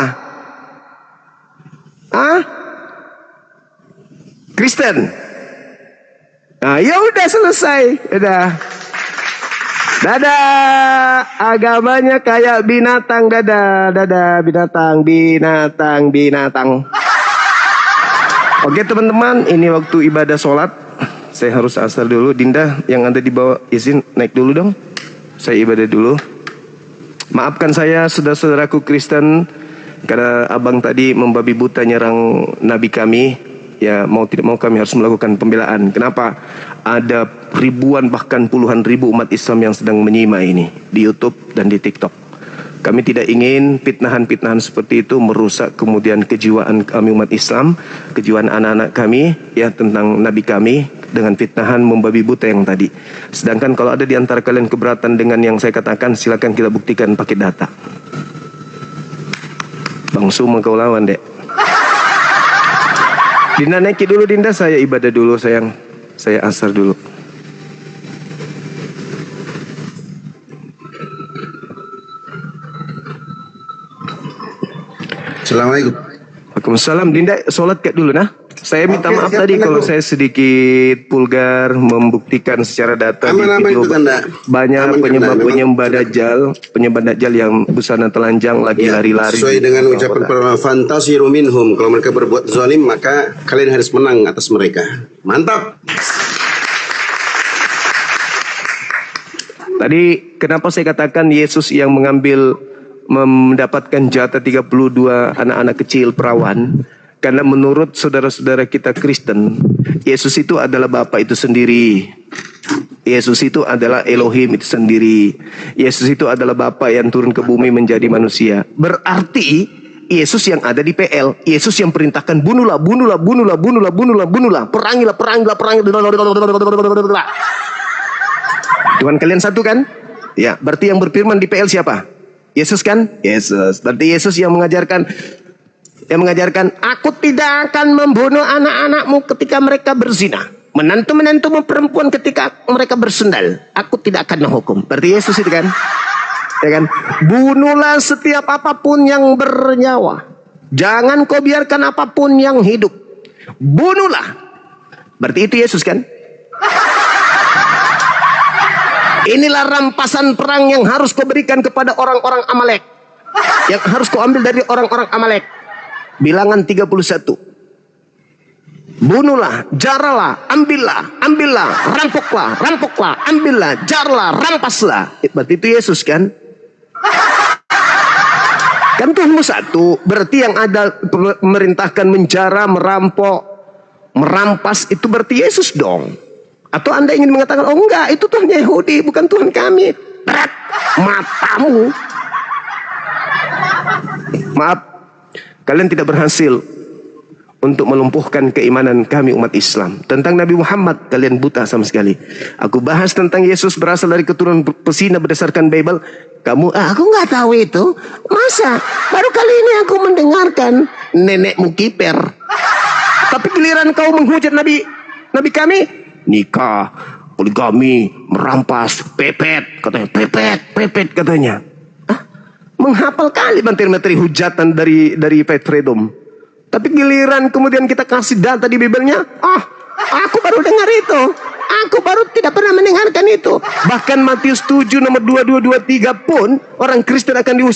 Kristen. Nah, ya udah selesai. Udah. Dadah, agamanya kayak binatang, dadah, binatang. Oke teman-teman, ini waktu ibadah sholat. Saya harus asar dulu. Dinda yang ada di bawah, izin naik dulu dong. Saya ibadah dulu. Maafkan saya saudara-saudaraku Kristen, karena abang tadi membabi buta nyerang nabi kami. Ya mau tidak mau kami harus melakukan pembelaan. Kenapa? Ada ribuan bahkan puluhan ribu umat Islam yang sedang menyimak ini di YouTube dan di TikTok. Kami tidak ingin fitnahan-fitnahan seperti itu merusak kemudian kejiwaan kami umat Islam, kejiwaan anak-anak kami ya tentang nabi kami dengan fitnahan membabi buta yang tadi. Sedangkan kalau ada di antara kalian keberatan dengan yang saya katakan, silakan kita buktikan pakai data. Bang Suma kau lawan, Dek. Dinda naiki dulu, Dinda, saya ibadah dulu sayang. Saya asar dulu. Assalamualaikum. Waalaikumsalam. Dinda sholat kayak dulu nah. Saya minta maaf siap, tadi kalau Bu. saya sedikit vulgar membuktikan secara data di Aman-aman video itu, Tanda. banyak Aman, penyembah dajjal yang busana telanjang lagi Ya, lari-lari. sesuai dengan ucapan para fantasiru minhum, kalau mereka berbuat zalim maka kalian harus menang atas mereka. Mantap. Tadi kenapa saya katakan Yesus yang mendapatkan jatah 32 anak-anak kecil perawan? Karena menurut saudara-saudara kita Kristen, Yesus itu adalah Bapa itu sendiri. Yesus itu adalah Elohim itu sendiri. Yesus itu adalah Bapa yang turun ke bumi menjadi manusia. Berarti Yesus yang ada di PL, Yesus yang perintahkan bunuhlah. Perangilah. Tuhan kalian satu kan? Ya, berarti yang berfirman di PL siapa? Yesus kan? Yesus. Berarti Yesus yang mengajarkan, aku tidak akan membunuh anak-anakmu ketika mereka berzina. Menantu-menantumu perempuan ketika mereka bersendal. Aku tidak akan menghukum. Berarti Yesus itu kan? Ya kan? Bunuhlah setiap apapun yang bernyawa. Jangan kau biarkan apapun yang hidup. Bunuhlah. Berarti itu Yesus kan? Inilah rampasan perang yang harus kau berikan kepada orang-orang Amalek. Yang harus kau ambil dari orang-orang Amalek. Bilangan 31. Bunuhlah, jaralah, ambillah, rampoklah, ambillah, jaralah, rampaslah. Berarti itu Yesus kan? Kan Tuhanmu satu. Berarti yang ada memerintahkan menjara, merampok, merampas itu berarti Yesus dong. Atau Anda ingin mengatakan, oh enggak, itu Tuhan Yahudi, bukan Tuhan kami. Berat matamu. Maaf, kalian tidak berhasil untuk melumpuhkan keimanan kami umat Islam. Tentang Nabi Muhammad, kalian buta sama sekali. Aku bahas tentang Yesus berasal dari keturunan pesina berdasarkan Bible. Kamu, aku nggak tahu itu. Masa? Baru kali ini aku mendengarkan nenekmu kiper. Tapi giliran kau menghujat Nabi kami, nikah, poligami, merampas, pepet, katanya, pepet katanya. Menghafal kali materi-materi hujatan dari Petredom. Tapi giliran kemudian kita kasih data di Bibelnya, aku baru dengar itu. Aku baru tidak pernah mendengarkan itu. Bahkan Matius 7 nomor 2223 pun orang Kristen akan diusir